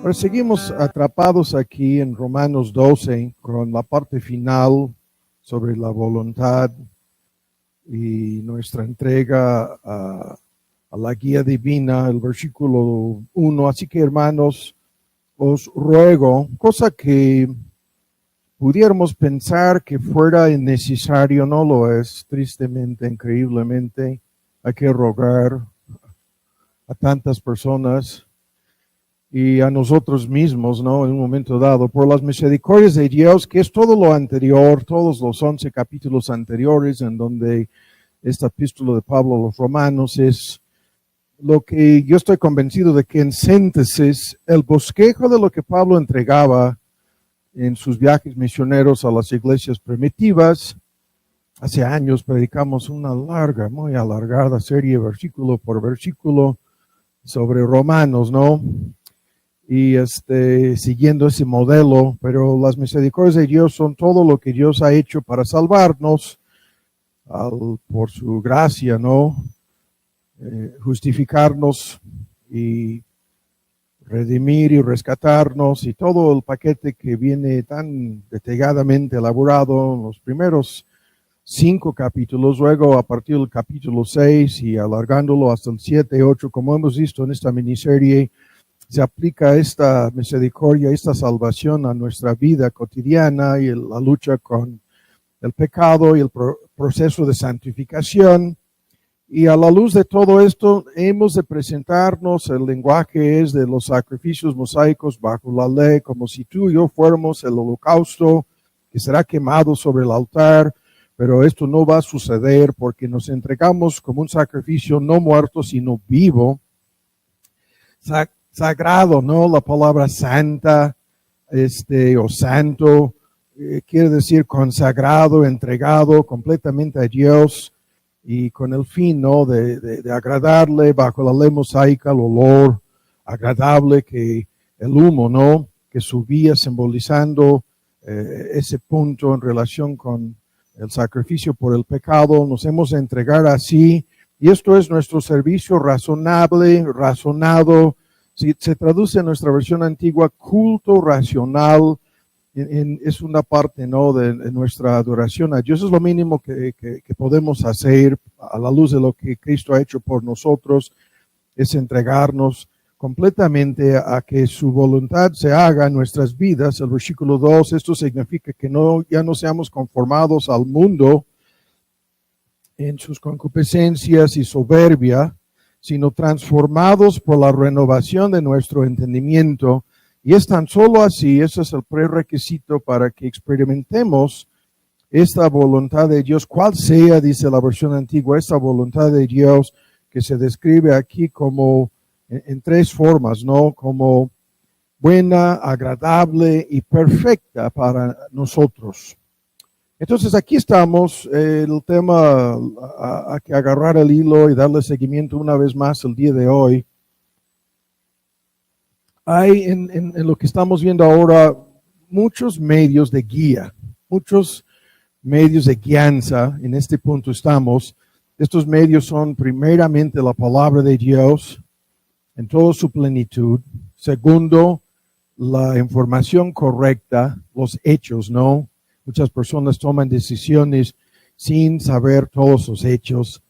Ahora seguimos atrapados aquí en Romanos 12 con la parte final sobre la voluntad y nuestra entrega a la guía divina, el versículo 1. Así que, hermanos, os ruego, cosa que pudiéramos pensar que fuera innecesario, no lo es, tristemente, increíblemente, hay que rogar a tantas personas y a nosotros mismos, ¿no? En un momento dado, por las misericordias de Dios, que es todo lo anterior, todos los 11 capítulos anteriores, en donde esta epístola de Pablo a los Romanos es lo que yo estoy convencido de que en síntesis, el bosquejo de lo que Pablo entregaba en sus viajes misioneros a las iglesias primitivas. Hace años predicamos una larga, muy alargada serie, versículo por versículo, sobre Romanos, ¿no? Y siguiendo ese modelo, pero las misericordias de Dios son todo lo que Dios ha hecho para salvarnos por su gracia, ¿no? Justificarnos y redimir y rescatarnos y todo el paquete que viene tan detalladamente elaborado en los primeros 5 capítulos, luego a partir del capítulo 6 y alargándolo hasta el 7, 8, como hemos visto en esta miniserie, se aplica esta misericordia, esta salvación a nuestra vida cotidiana y la lucha con el pecado y el proceso de santificación. Y a la luz de todo esto, hemos de presentarnos, el lenguaje es de los sacrificios mosaicos bajo la ley, como si tú y yo fuéramos el holocausto que será quemado sobre el altar, pero esto no va a suceder porque nos entregamos como un sacrificio no muerto, sino vivo, sagrado, ¿no? La palabra santa, o santo, quiere decir consagrado, entregado completamente a Dios y con el fin, ¿no? De agradarle bajo la ley mosaica, el olor agradable que el humo, ¿no? Que subía simbolizando ese punto en relación con el sacrificio por el pecado. Nos hemos de entregar así y esto es nuestro servicio razonable, razonado. Si se traduce en nuestra versión antigua, culto racional, es una parte, ¿no? de nuestra adoración a Dios. Es lo mínimo que podemos hacer a la luz de lo que Cristo ha hecho por nosotros, es entregarnos completamente a que su voluntad se haga en nuestras vidas. El versículo 2, esto significa que ya no seamos conformados al mundo en sus concupiscencias y soberbia, sino transformados por la renovación de nuestro entendimiento. Y es tan solo así, ese es el prerequisito para que experimentemos esta voluntad de Dios, cual sea, dice la versión antigua, esta voluntad de Dios que se describe aquí como en 3 formas, ¿no? Como buena, agradable y perfecta para nosotros. Entonces aquí estamos, el tema a que agarrar el hilo y darle seguimiento una vez más el día de hoy. Hay en lo que estamos viendo ahora muchos medios de guía, muchos medios de guianza, en este punto estamos. Estos medios son primeramente la palabra de Dios en toda su plenitud. Segundo, la información correcta, los hechos, ¿no? Muchas personas toman decisiones sin saber todos los hechos.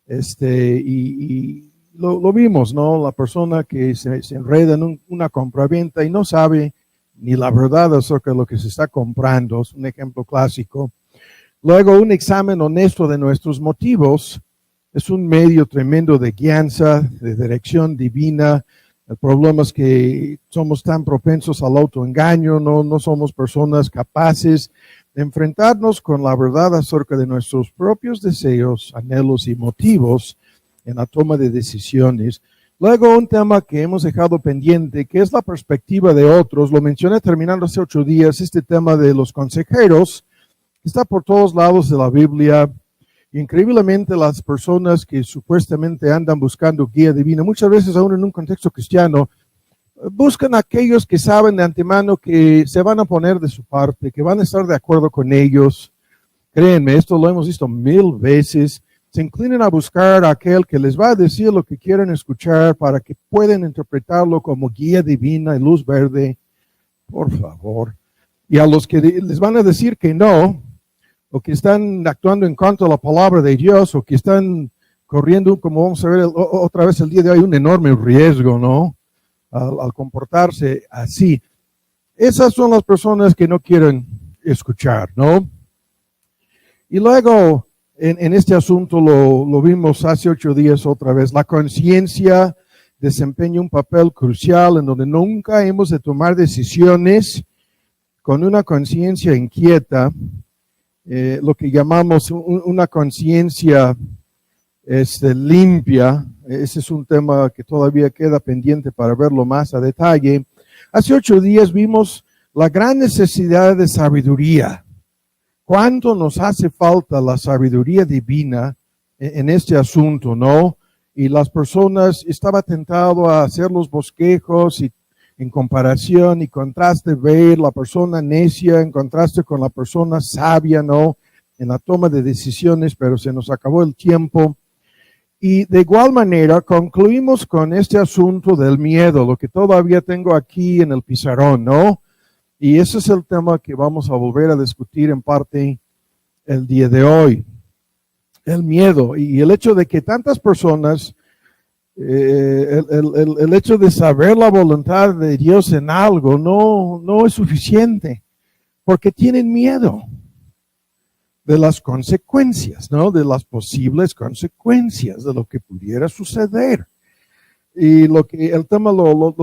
Y lo vimos, ¿no? La persona que se enreda en una compraventa y no sabe ni la verdad acerca de lo que se está comprando. Es un ejemplo clásico. Luego, un examen honesto de nuestros motivos es un medio tremendo de guianza, de dirección divina. El problema es que somos tan propensos al autoengaño, no somos personas capaces de enfrentarnos con la verdad acerca de nuestros propios deseos, anhelos y motivos en la toma de decisiones. Luego, un tema que hemos dejado pendiente, que es la perspectiva de otros. Lo mencioné terminando hace 8 días, este tema de los consejeros, que está por todos lados de la Biblia. Increíblemente, las personas que supuestamente andan buscando guía divina, muchas veces aún en un contexto cristiano, buscan a aquellos que saben de antemano que se van a poner de su parte, que van a estar de acuerdo con ellos. Créanme, esto lo hemos visto 1000 veces. se inclinen a buscar a aquel que les va a decir lo que quieren escuchar para que puedan interpretarlo como guía divina y luz verde, por favor. Y a los que les van a decir que no, o que están actuando en contra de la palabra de Dios, o que están corriendo, como vamos a ver otra vez el día de hoy, un enorme riesgo, ¿no? Al comportarse así. Esas son las personas que no quieren escuchar, ¿no? Y luego, en este asunto lo vimos hace 8 días otra vez, la conciencia desempeña un papel crucial en donde nunca hemos de tomar decisiones con una conciencia inquieta, lo que llamamos una conciencia limpia. Ese es un tema que todavía queda pendiente para verlo más a detalle. Hace 8 días vimos la gran necesidad de sabiduría. ¿Cuánto nos hace falta la sabiduría divina en este asunto, no? Y las personas, estaba tentado a hacer los bosquejos y en comparación y contraste, ver la persona necia en contraste con la persona sabia, ¿no? En la toma de decisiones, pero se nos acabó el tiempo. Y de igual manera concluimos con este asunto del miedo, lo que todavía tengo aquí en el pizarrón, ¿no? Y ese es el tema que vamos a volver a discutir en parte el día de hoy. El miedo y el hecho de que tantas personas, el hecho de saber la voluntad de Dios en algo no es suficiente, porque tienen miedo de las consecuencias, ¿no? De las posibles consecuencias de lo que pudiera suceder. Y el tema lo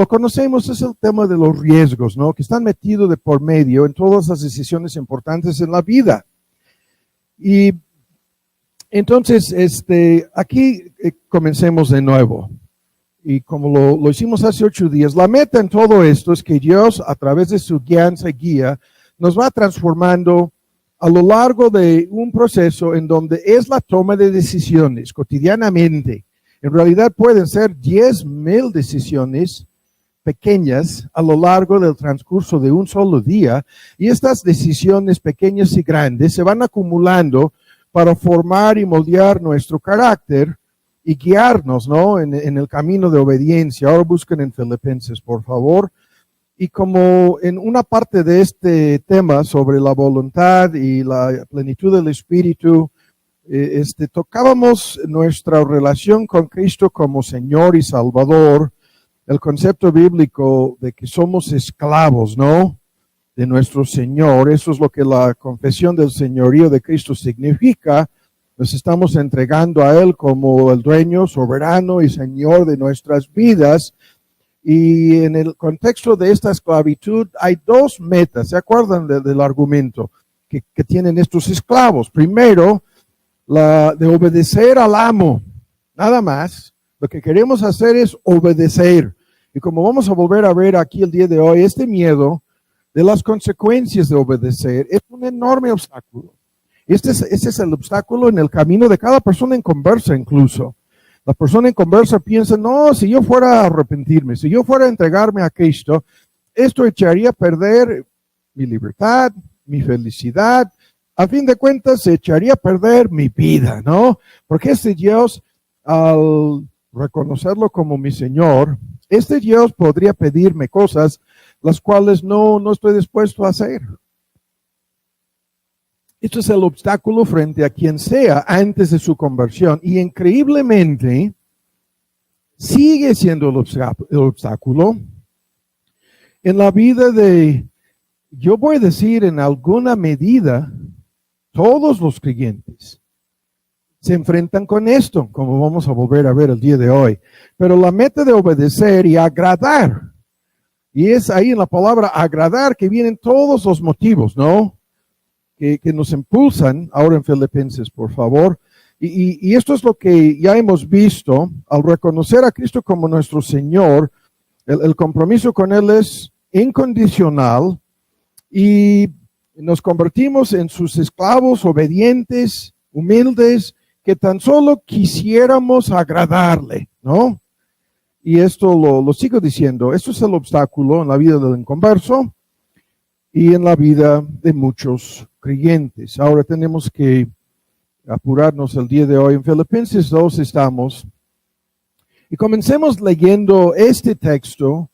conocemos, es el tema de los riesgos, ¿no? Que están metidos de por medio en todas las decisiones importantes en la vida. Y entonces, aquí comencemos de nuevo. Y como lo hicimos hace 8 días, la meta en todo esto es que Dios, a través de su guía, nos va transformando a lo largo de un proceso en donde es la toma de decisiones cotidianamente. En realidad pueden ser 10,000 decisiones pequeñas a lo largo del transcurso de un solo día, y estas decisiones pequeñas y grandes se van acumulando para formar y moldear nuestro carácter y guiarnos, ¿no? en el camino de obediencia. Ahora busquen en Filipenses, por favor. Y como en una parte de este tema sobre la voluntad y la plenitud del Espíritu, tocábamos nuestra relación con Cristo como Señor y Salvador, el concepto bíblico de que somos esclavos, ¿no? De nuestro Señor. Eso es lo que la confesión del señorío de Cristo significa. Nos estamos entregando a Él como el dueño, soberano y Señor de nuestras vidas. Y en el contexto de esta esclavitud hay 2 metas. ¿Se acuerdan del argumento que tienen estos esclavos? Primero, la de obedecer al amo, nada más. Lo que queremos hacer es obedecer. Y como vamos a volver a ver aquí el día de hoy, este miedo de las consecuencias de obedecer es un enorme obstáculo. Ese es el obstáculo en el camino de cada persona en conversa incluso. La persona en conversa piensa, no, si yo fuera a arrepentirme, si yo fuera a entregarme a Cristo, esto echaría a perder mi libertad, mi felicidad. A fin de cuentas, se echaría a perder mi vida, ¿no? Porque este Dios, al reconocerlo como mi Señor, este Dios podría pedirme cosas las cuales no estoy dispuesto a hacer. Esto es el obstáculo frente a quien sea antes de su conversión. Y increíblemente, sigue siendo el obstáculo en la vida de, yo voy a decir en alguna medida, todos los creyentes se enfrentan con esto, como vamos a volver a ver el día de hoy. Pero la meta de obedecer y agradar, y es ahí en la palabra agradar que vienen todos los motivos, ¿no? Que nos impulsan, ahora en Filipenses, por favor. Y esto es lo que ya hemos visto, al reconocer a Cristo como nuestro Señor, el compromiso con Él es incondicional y nos convertimos en sus esclavos obedientes, humildes, que tan solo quisiéramos agradarle, ¿no? Y esto lo sigo diciendo, esto es el obstáculo en la vida del inconverso y en la vida de muchos creyentes. Ahora tenemos que apurarnos el día de hoy. En Filipenses 2 estamos. Y comencemos leyendo este texto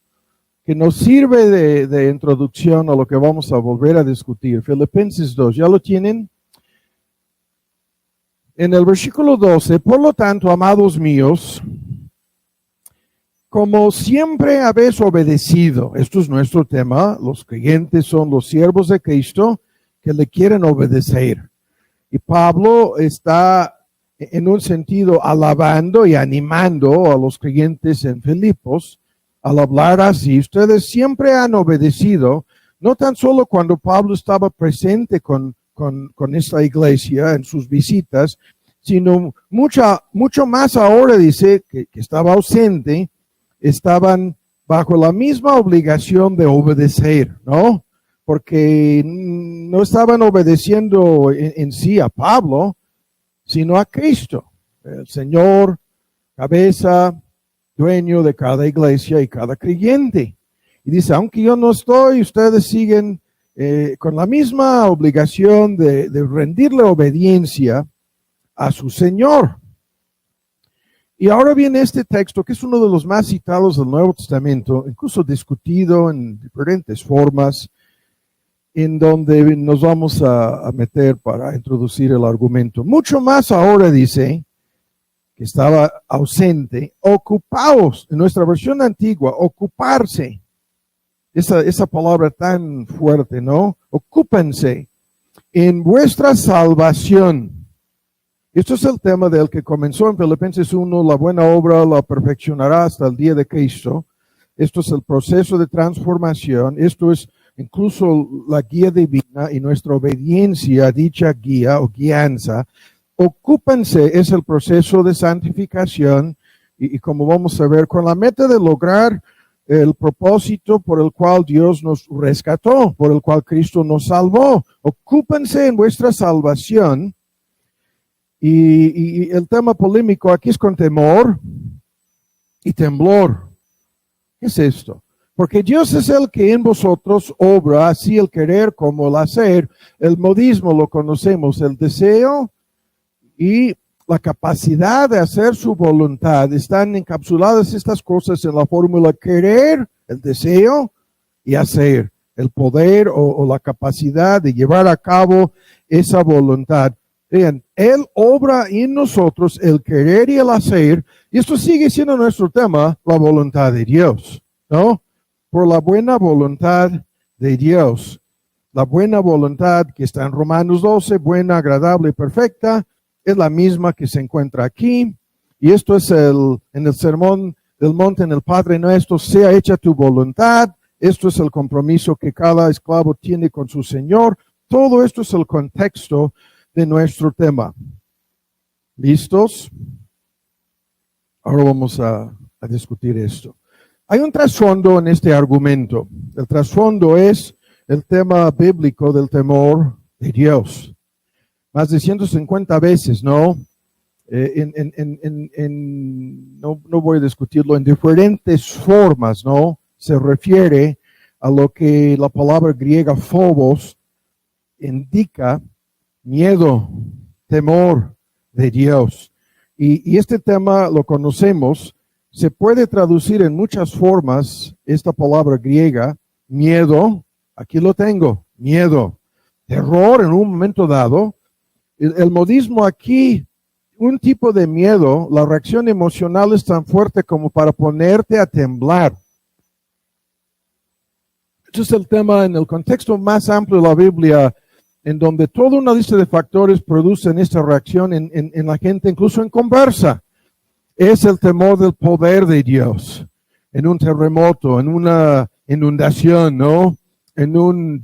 que nos sirve de introducción a lo que vamos a volver a discutir. Filipenses 2, ¿ya lo tienen? En el versículo 12, por lo tanto, amados míos, como siempre habéis obedecido, esto es nuestro tema, los creyentes son los siervos de Cristo que le quieren obedecer. Y Pablo está en un sentido alabando y animando a los creyentes en Filipos al hablar así. Ustedes siempre han obedecido, no tan solo cuando Pablo estaba presente con esta iglesia en sus visitas, sino mucho más ahora, dice, que estaba ausente, estaban bajo la misma obligación de obedecer, ¿no? Porque no estaban obedeciendo en sí a Pablo, sino a Cristo, el Señor, cabeza, dueño de cada iglesia y cada creyente. Y dice, aunque yo no estoy, ustedes siguen con la misma obligación de rendirle obediencia a su Señor. Y ahora viene este texto, que es uno de los más citados del Nuevo Testamento, incluso discutido en diferentes formas, en donde nos vamos a meter para introducir el argumento. Mucho más ahora dice, que estaba ausente, ocupaos, en nuestra versión antigua, ocuparse. Esa palabra tan fuerte, ¿no? Ocúpense en vuestra salvación. Esto es el tema del que comenzó en Filipenses 1, la buena obra la perfeccionará hasta el día de Cristo. Esto es el proceso de transformación. Esto es incluso la guía divina y nuestra obediencia a dicha guía o guianza. Ocúpense es el proceso de santificación y como vamos a ver, con la meta de lograr el propósito por el cual Dios nos rescató, por el cual Cristo nos salvó. Ocúpense en vuestra salvación. Y el tema polémico aquí es con temor y temblor. ¿Qué es esto? Porque Dios es el que en vosotros obra así el querer como el hacer. El modismo lo conocemos, el deseo y la capacidad de hacer su voluntad. Están encapsuladas estas cosas en la fórmula querer, el deseo y hacer. El poder o la capacidad de llevar a cabo esa voluntad. Vean, Él obra en nosotros el querer y el hacer, y esto sigue siendo nuestro tema, la voluntad de Dios, ¿no? Por la buena voluntad de Dios. La buena voluntad que está en Romanos 12, buena, agradable y perfecta, es la misma que se encuentra aquí. Y esto es en el sermón del monte, en el Padre Nuestro, sea hecha tu voluntad. Esto es el compromiso que cada esclavo tiene con su Señor. Todo esto es el contexto de nuestro tema. ¿Listos? Ahora vamos a discutir esto. Hay un trasfondo en este argumento. El trasfondo es el tema bíblico del temor de Dios. Más de 150 veces, ¿no? No voy a discutirlo en diferentes formas, ¿no? Se refiere a lo que la palabra griega phobos indica, miedo, temor de Dios. Y este tema lo conocemos, se puede traducir en muchas formas esta palabra griega, miedo, aquí lo tengo, miedo, terror en un momento dado. El modismo aquí, un tipo de miedo, la reacción emocional es tan fuerte como para ponerte a temblar. Este es el tema en el contexto más amplio de la Biblia, en donde toda una lista de factores producen esta reacción en la gente, incluso en conversa. Es el temor del poder de Dios, en un terremoto, en una inundación, ¿no? En un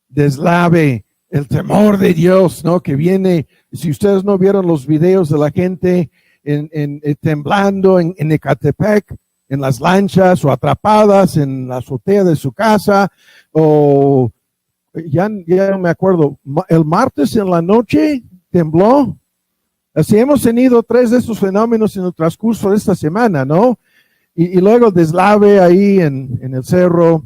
deslave, el temor de Dios, ¿no? Que viene, si ustedes no vieron los videos de la gente temblando en Ecatepec, en las lanchas o atrapadas en la azotea de su casa, o ya no me acuerdo, el martes en la noche tembló. Así hemos tenido 3 de estos fenómenos en el transcurso de esta semana, ¿no? Y luego deslave ahí en el cerro.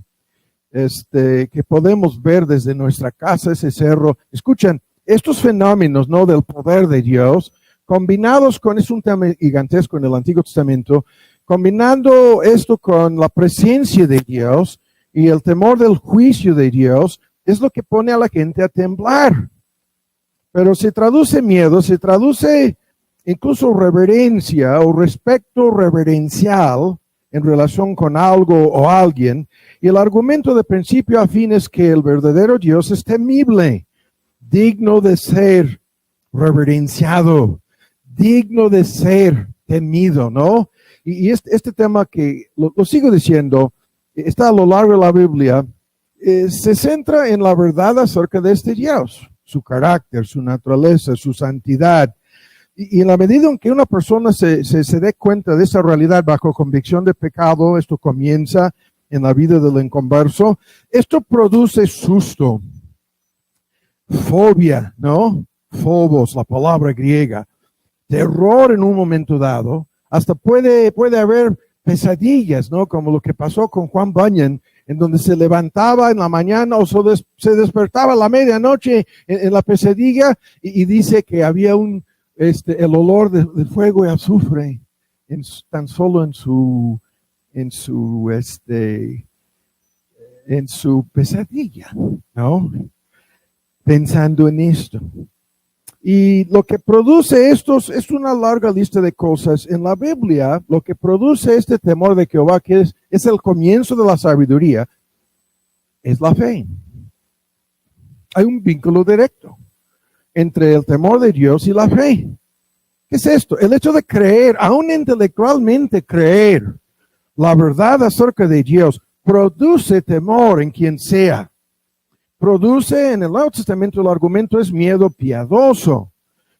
que podemos ver desde nuestra casa, ese cerro. Escuchan, estos fenómenos, ¿no? Del poder de Dios, combinados con, es un tema gigantesco en el Antiguo Testamento, combinando esto con la presencia de Dios y el temor del juicio de Dios, es lo que pone a la gente a temblar. Pero se traduce miedo, se traduce incluso reverencia o respeto reverencial en relación con algo o alguien. Y el argumento de principio a fin es que el verdadero Dios es temible, digno de ser reverenciado, digno de ser temido, ¿no? Y este tema que lo sigo diciendo, está a lo largo de la Biblia, se centra en la verdad acerca de este Dios, su carácter, su naturaleza, su santidad. Y en la medida en que una persona se dé cuenta de esa realidad bajo convicción de pecado, esto comienza en la vida del inconverso, esto produce susto, fobia, ¿no? Phobos, la palabra griega, terror en un momento dado, hasta puede haber pesadillas, ¿no? Como lo que pasó con Juan Bunyan, en donde se levantaba en la mañana o se despertaba a la medianoche en la pesadilla y dice que había el olor de fuego y azufre tan solo en su pesadilla, ¿no? Pensando en esto. Y lo que produce estos es una larga lista de cosas. En la Biblia, lo que produce este temor de Jehová, que es el comienzo de la sabiduría, es la fe. Hay un vínculo directo entre el temor de Dios y la fe. ¿Qué es esto? El hecho de creer, aún intelectualmente creer la verdad acerca de Dios, produce temor en quien sea. Produce, en el Nuevo Testamento el argumento es miedo piadoso,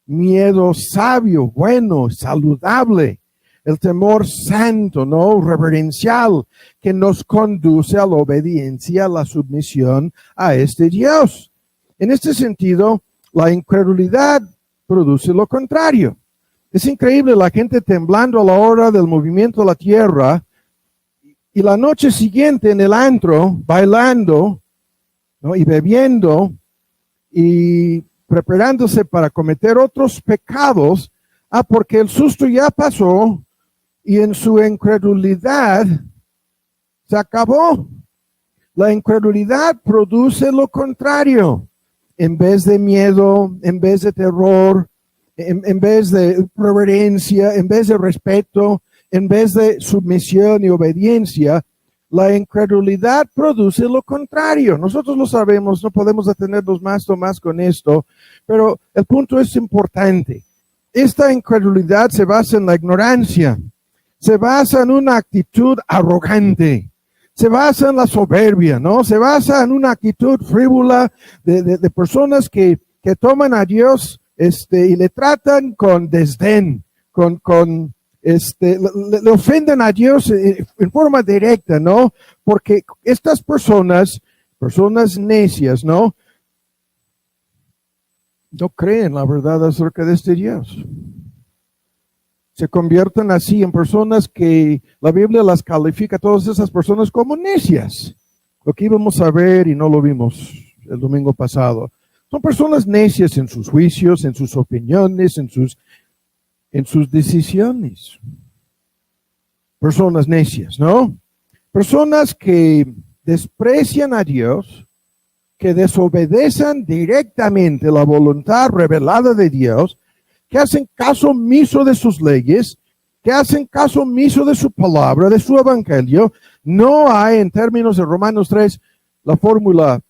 miedo sabio, bueno, saludable, el temor santo, ¿no? Reverencial, que nos conduce a la obediencia, a la submisión a este Dios. En este sentido, la incredulidad produce lo contrario. Es increíble la gente temblando a la hora del movimiento de la tierra y la noche siguiente en el antro, bailando, ¿no? Y bebiendo y preparándose para cometer otros pecados, porque el susto ya pasó y en su incredulidad se acabó. La incredulidad produce lo contrario. En vez de miedo, en vez de terror, en vez de reverencia, en vez de respeto, en vez de sumisión y obediencia, la incredulidad produce lo contrario. Nosotros lo sabemos, no podemos detenernos más o más con esto, pero el punto es importante. Esta incredulidad se basa en la ignorancia, se basa en una actitud arrogante, se basa en la soberbia, ¿no? Se basa en una actitud frívola de personas que toman a Dios y le tratan con desdén, le ofenden a Dios en forma directa, ¿no? Porque estas personas necias, ¿no? No creen la verdad acerca de este Dios. Se convierten así en personas que la Biblia las califica a todas esas personas como necias. Lo que íbamos a ver y no lo vimos el domingo pasado. Son personas necias en sus juicios, en sus opiniones, en sus decisiones. Personas necias, ¿no? Personas que desprecian a Dios, que desobedecen directamente la voluntad revelada de Dios, que hacen caso omiso de sus leyes, que hacen caso omiso de su palabra, de su evangelio. No hay, en términos de Romanos 3, la fórmula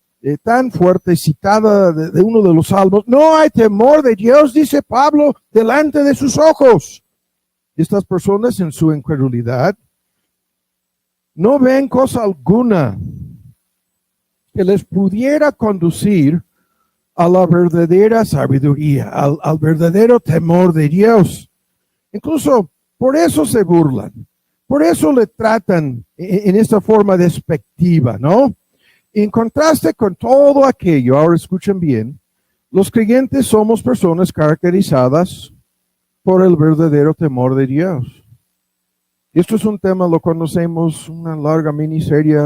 tan fuerte citada de uno de los salmos, no hay temor de Dios, dice Pablo, delante de sus ojos. Estas personas en su incredulidad no ven cosa alguna que les pudiera conducir a la verdadera sabiduría, al verdadero temor de Dios. Incluso por eso se burlan, por eso le tratan en esta forma despectiva, ¿no? En contraste con todo aquello, ahora escuchen bien, los creyentes somos personas caracterizadas por el verdadero temor de Dios. Esto es un tema, lo conocemos, una larga miniserie,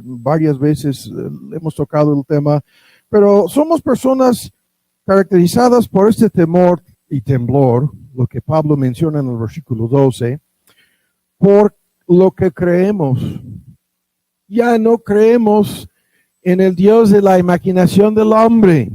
varias veces hemos tocado el tema, pero somos personas caracterizadas por este temor y temblor, lo que Pablo menciona en el versículo 12, por lo que creemos. Ya no creemos en el Dios de la imaginación del hombre.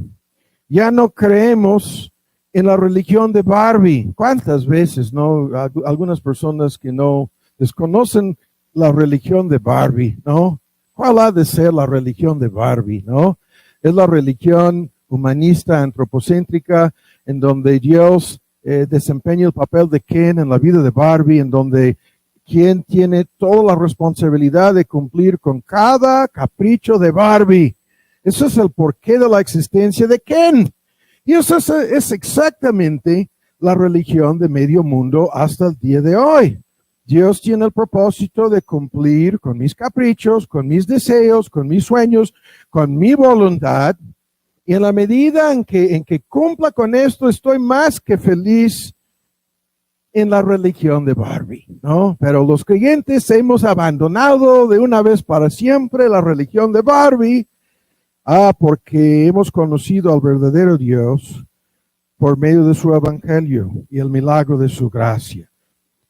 Ya no creemos en la religión de Barbie. ¿Cuántas veces, no? Algunas personas que no desconocen la religión de Barbie, ¿no? ¿Cuál ha de ser la religión de Barbie, no? Es la religión humanista, antropocéntrica, en donde Dios desempeña el papel de Ken en la vida de Barbie, en donde quien tiene toda la responsabilidad de cumplir con cada capricho de Barbie. Eso es el porqué de la existencia de Ken. Y eso es exactamente la religión de medio mundo hasta el día de hoy. Dios tiene el propósito de cumplir con mis caprichos, con mis deseos, con mis sueños, con mi voluntad. Y en la medida en que cumpla con esto, estoy más que feliz en la religión de Barbie, ¿no? Pero los creyentes hemos abandonado de una vez para siempre la religión de Barbie, porque hemos conocido al verdadero Dios por medio de su evangelio y el milagro de su gracia.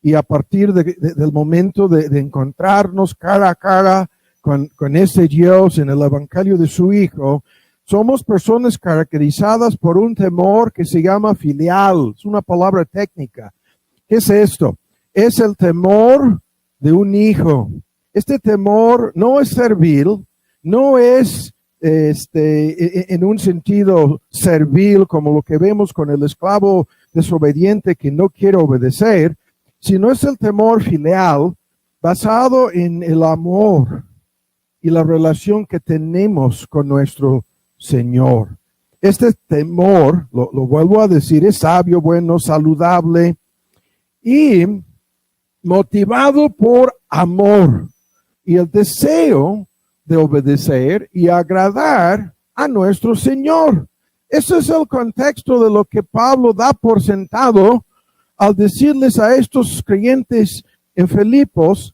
Y a partir del momento de encontrarnos cara a cara con ese Dios en el evangelio de su Hijo, somos personas caracterizadas por un temor que se llama filial. Es una palabra técnica. ¿Qué es esto? Es el temor de un hijo. Este temor no es servil, no es en un sentido servil como lo que vemos con el esclavo desobediente que no quiere obedecer, sino es el temor filial basado en el amor y la relación que tenemos con nuestro Señor. Este temor, lo vuelvo a decir, es sabio, bueno, saludable, y motivado por amor y el deseo de obedecer y agradar a nuestro Señor. Ese es el contexto de lo que Pablo da por sentado al decirles a estos creyentes en Filipos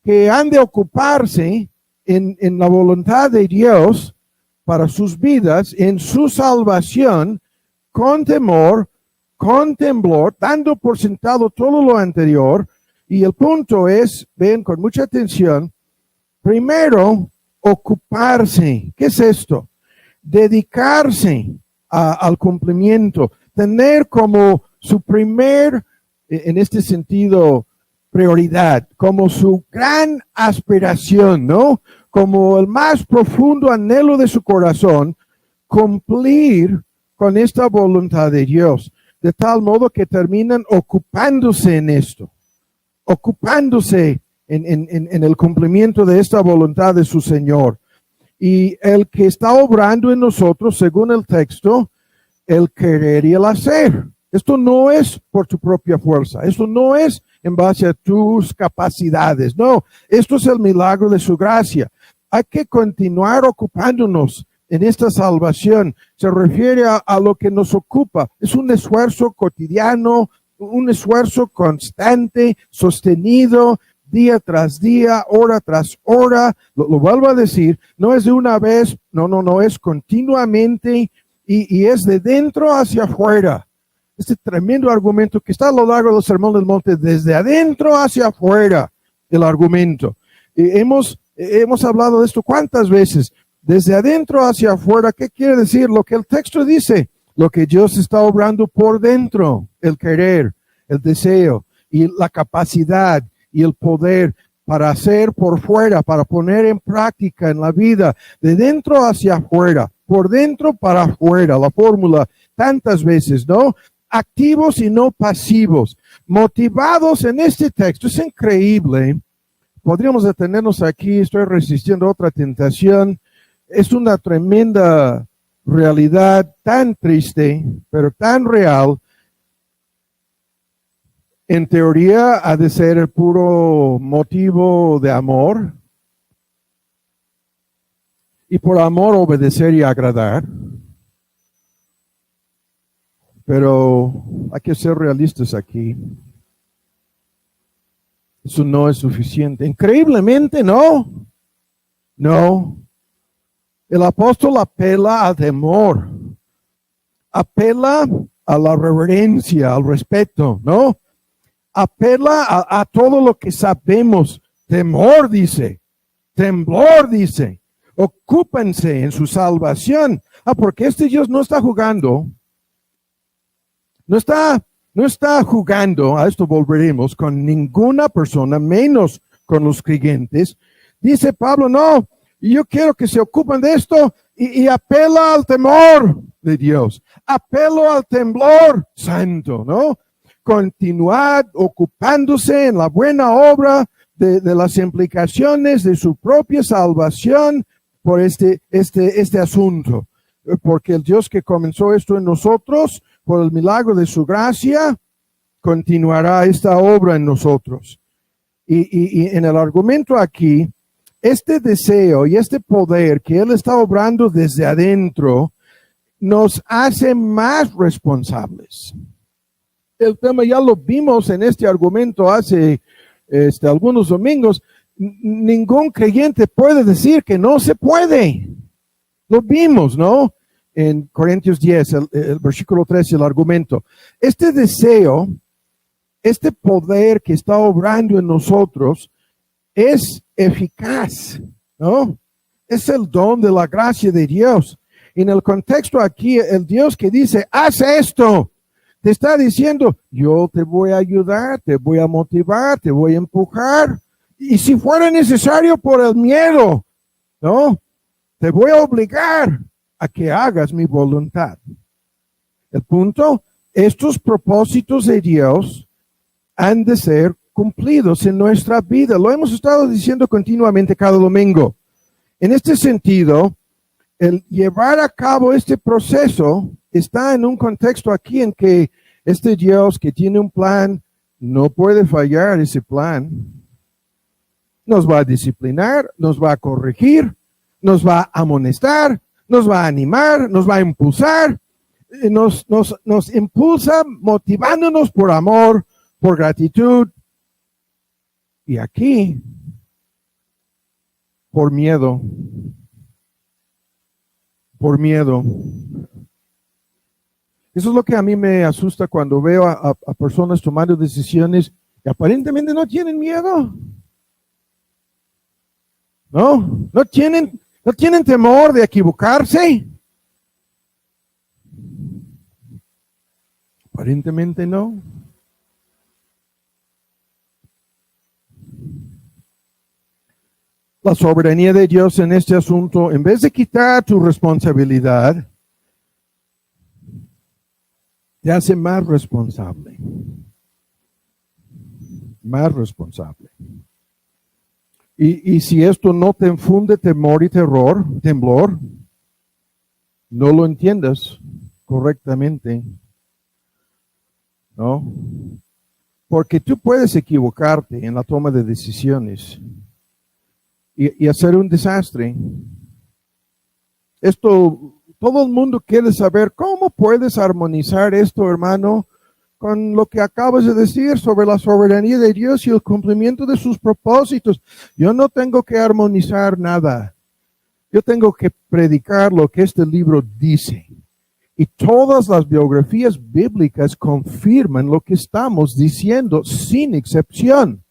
que han de ocuparse en la voluntad de Dios para sus vidas, en su salvación, con temor, con temblor, dando por sentado todo lo anterior. Y el punto es, ven con mucha atención, primero, ocuparse. ¿Qué es esto? Dedicarse al cumplimiento, tener como su primer, en este sentido, prioridad, como su gran aspiración, ¿no? Como el más profundo anhelo de su corazón, cumplir con esta voluntad de Dios, de tal modo que terminan ocupándose en esto, ocupándose en el cumplimiento de esta voluntad de su Señor. Y el que está obrando en nosotros, según el texto, el querer y el hacer. Esto no es por tu propia fuerza, esto no es en base a tus capacidades, no, esto es el milagro de su gracia. Hay que continuar ocupándonos en esta salvación. Se refiere a lo que nos ocupa. Es un esfuerzo cotidiano, un esfuerzo constante, sostenido, día tras día, hora tras hora. Lo vuelvo a decir, no es de una vez, no, es continuamente y es de dentro hacia afuera. Este tremendo argumento que está a lo largo del Sermón del Monte, desde adentro hacia afuera, el argumento. Hemos hablado de esto cuántas veces. Desde adentro hacia afuera, ¿qué quiere decir? Lo que el texto dice, lo que Dios está obrando por dentro, el querer, el deseo y la capacidad y el poder para hacer por fuera, para poner en práctica en la vida, de dentro hacia afuera, por dentro para afuera, la fórmula tantas veces, ¿no? Activos y no pasivos, motivados en este texto. Es increíble. Podríamos detenernos aquí, estoy resistiendo otra tentación. Es una tremenda realidad tan triste, pero tan real. En teoría ha de ser el puro motivo de amor. Y por amor obedecer y agradar. Pero hay que ser realistas aquí. Eso no es suficiente. Increíblemente, no. No. El apóstol apela al temor. Apela a la reverencia, al respeto, ¿no? Apela a todo lo que sabemos. Temor, dice. Temblor, dice. Ocúpense en su salvación. Porque este Dios no está jugando. No está jugando, a esto volveremos, con ninguna persona, menos con los creyentes. Dice Pablo, no, yo quiero que se ocupen de esto y apela al temor de Dios. Apelo al temblor santo, ¿no? Continuad ocupándose en la buena obra de las implicaciones de su propia salvación por este asunto. Porque el Dios que comenzó esto en nosotros, por el milagro de su gracia, continuará esta obra en nosotros. Y en el argumento aquí, este deseo y este poder que Él está obrando desde adentro, nos hace más responsables. El tema ya lo vimos en este argumento hace algunos domingos. Ningún creyente puede decir que no se puede. Lo vimos, ¿no? En Corintios 10, el versículo 13, el argumento. Este deseo, este poder que está obrando en nosotros es eficaz, ¿no? Es el don de la gracia de Dios. En el contexto aquí, el Dios que dice, haz esto, te está diciendo, yo te voy a ayudar, te voy a motivar, te voy a empujar. Y si fuera necesario por el miedo, ¿no? Te voy a obligar a que hagas mi voluntad. El punto, estos propósitos de Dios han de ser cumplidos en nuestra vida. Lo hemos estado diciendo continuamente cada domingo. En este sentido, el llevar a cabo este proceso está en un contexto aquí en que este Dios que tiene un plan, no puede fallar ese plan. Nos va a disciplinar, nos va a corregir, nos va a amonestar, nos va a animar, nos va a impulsar, nos impulsa motivándonos por amor, por gratitud. Y aquí, por miedo. Por miedo. Eso es lo que a mí me asusta cuando veo a personas tomando decisiones que aparentemente no tienen miedo. No tienen temor de equivocarse. Aparentemente no. La soberanía de Dios en este asunto, en vez de quitar tu responsabilidad, te hace más responsable. Más responsable. Y si esto no te infunde temor y temblor, no lo entiendas correctamente, ¿no? Porque tú puedes equivocarte en la toma de decisiones y hacer un desastre. Esto, todo el mundo quiere saber cómo puedes armonizar esto, hermano, con lo que acabas de decir sobre la soberanía de Dios y el cumplimiento de sus propósitos. Yo no tengo que armonizar nada. Yo tengo que predicar lo que este libro dice. Y todas las biografías bíblicas confirman lo que estamos diciendo, sin excepción.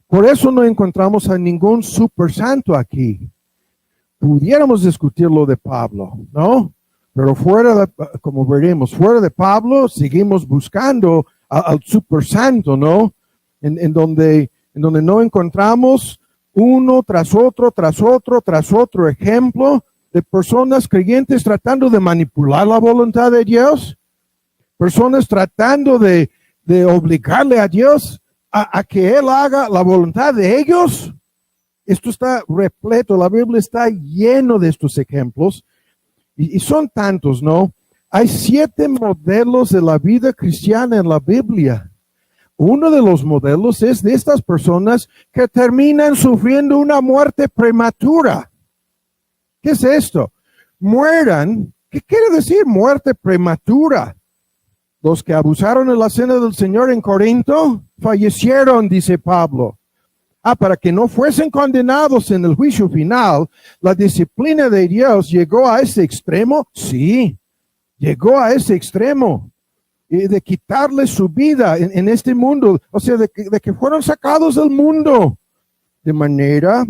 Por eso no encontramos a ningún super santo aquí. Pudiéramos discutir lo de Pablo, ¿no? Pero como veremos, fuera de Pablo, seguimos buscando al super santo, ¿no? En donde no encontramos uno tras otro ejemplo de personas creyentes tratando de manipular la voluntad de Dios, personas tratando de obligarle a Dios a que Él haga la voluntad de ellos. Esto está repleto, la Biblia está lleno de estos ejemplos. Y son tantos, ¿no? Hay 7 modelos de la vida cristiana en la Biblia. Uno de los modelos es de estas personas que terminan sufriendo una muerte prematura. ¿Qué es esto? Mueran. ¿Qué quiere decir muerte prematura? Los que abusaron en la cena del Señor en Corinto fallecieron, dice Pablo. Para que no fuesen condenados en el juicio final, la disciplina de Dios llegó a ese extremo. Sí, llegó a ese extremo. De quitarles su vida en este mundo. O sea, de que fueron sacados del mundo de manera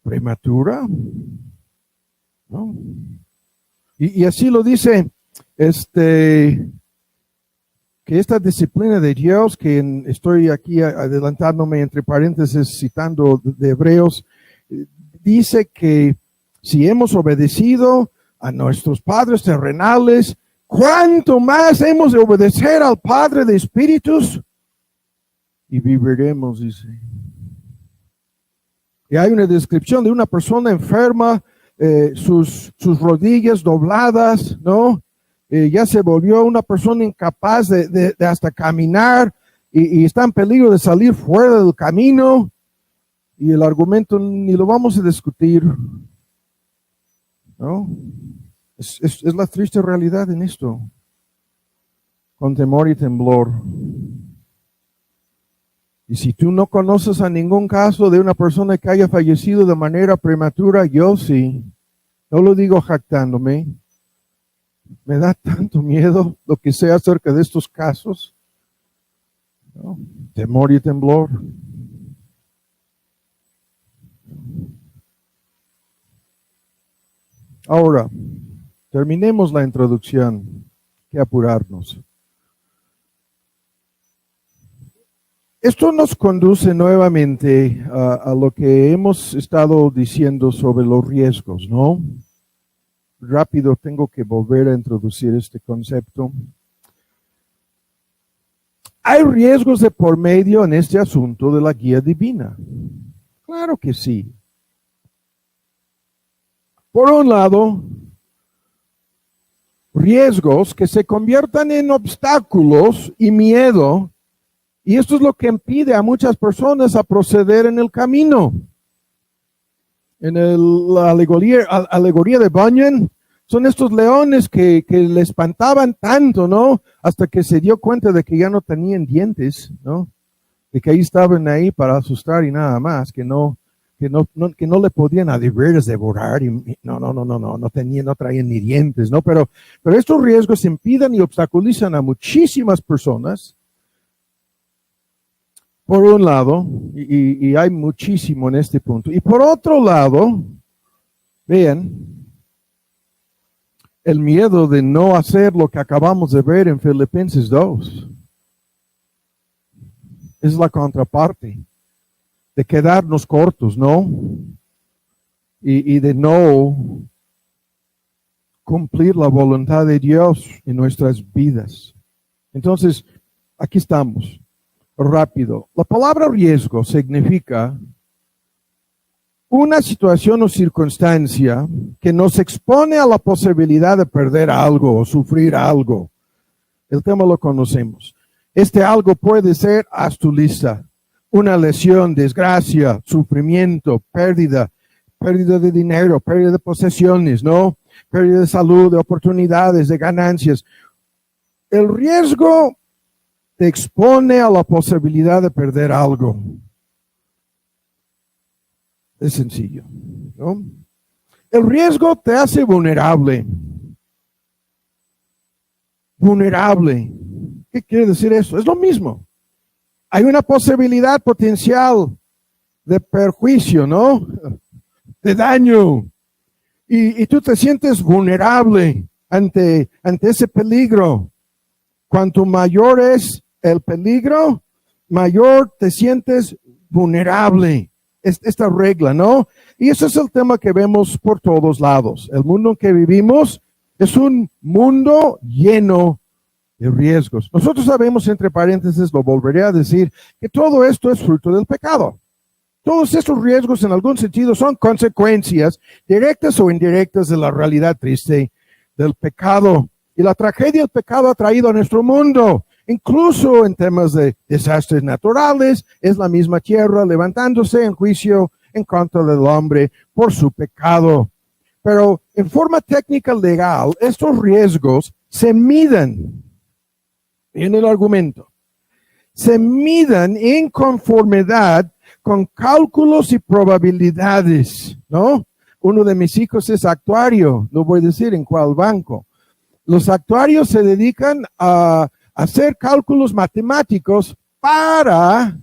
prematura, ¿no? Y así lo dice, que esta disciplina de Dios, estoy aquí adelantándome entre paréntesis citando de Hebreos, dice que si hemos obedecido a nuestros padres terrenales, ¿cuánto más hemos de obedecer al Padre de Espíritus? Y viviremos, dice. Y hay una descripción de una persona enferma, sus rodillas dobladas, ¿no? Ya se volvió una persona incapaz de hasta caminar y está en peligro de salir fuera del camino. Y el argumento ni lo vamos a discutir, ¿no? Es la triste realidad en esto. Con temor y temblor. Y si tú no conoces a ningún caso de una persona que haya fallecido de manera prematura, yo sí. No lo digo jactándome. Me da tanto miedo lo que sé acerca de estos casos, ¿no? Temor y temblor. Ahora, terminemos la introducción. Hay que apurarnos. Esto nos conduce nuevamente a lo que hemos estado diciendo sobre los riesgos, ¿no? Rápido, tengo que volver a introducir este concepto. ¿Hay riesgos de por medio en este asunto de la guía divina? Claro que sí. Por un lado, riesgos que se conviertan en obstáculos y miedo. Y esto es lo que impide a muchas personas a proceder en el camino. En la alegoría de Bunyan, son estos leones que le espantaban tanto, ¿no? Hasta que se dio cuenta de que ya no tenían dientes, ¿no? De que ahí estaban ahí para asustar y nada más, que no le podían a de veras devorar y no traían ni dientes, ¿no? Pero estos riesgos impiden y obstaculizan a muchísimas personas. Por un lado, y hay muchísimo en este punto. Y por otro lado, vean, el miedo de no hacer lo que acabamos de ver en Filipenses 2. Es la contraparte de quedarnos cortos, ¿no? Y de no cumplir la voluntad de Dios en nuestras vidas. Entonces, aquí estamos. Rápido. La palabra riesgo significa una situación o circunstancia que nos expone a la posibilidad de perder algo o sufrir algo. El tema lo conocemos. Este algo puede ser, haz tu lista, una lesión, desgracia, sufrimiento, pérdida de dinero, pérdida de posesiones, ¿no? Pérdida de salud, de oportunidades, de ganancias. El riesgo te expone a la posibilidad de perder algo. Es sencillo, ¿no? El riesgo te hace vulnerable. Vulnerable. ¿Qué quiere decir eso? Es lo mismo. Hay una posibilidad potencial de perjuicio, ¿no? De daño. Y tú te sientes vulnerable ante ese peligro. Cuanto mayor es el peligro, mayor te sientes vulnerable. Esta regla, ¿no? Y ese es el tema que vemos por todos lados. El mundo en que vivimos es un mundo lleno de riesgos. Nosotros sabemos, entre paréntesis, lo volveré a decir, que todo esto es fruto del pecado. Todos estos riesgos en algún sentido son consecuencias directas o indirectas de la realidad triste del pecado. Y la tragedia del pecado ha traído a nuestro mundo. Incluso en temas de desastres naturales, es la misma tierra levantándose en juicio en contra del hombre por su pecado. Pero en forma técnica legal, estos riesgos se miden en el argumento. se midan en conformidad con cálculos y probabilidades, ¿no? Uno de mis hijos es actuario, no voy a decir en cuál banco. Los actuarios se dedican a hacer cálculos matemáticos para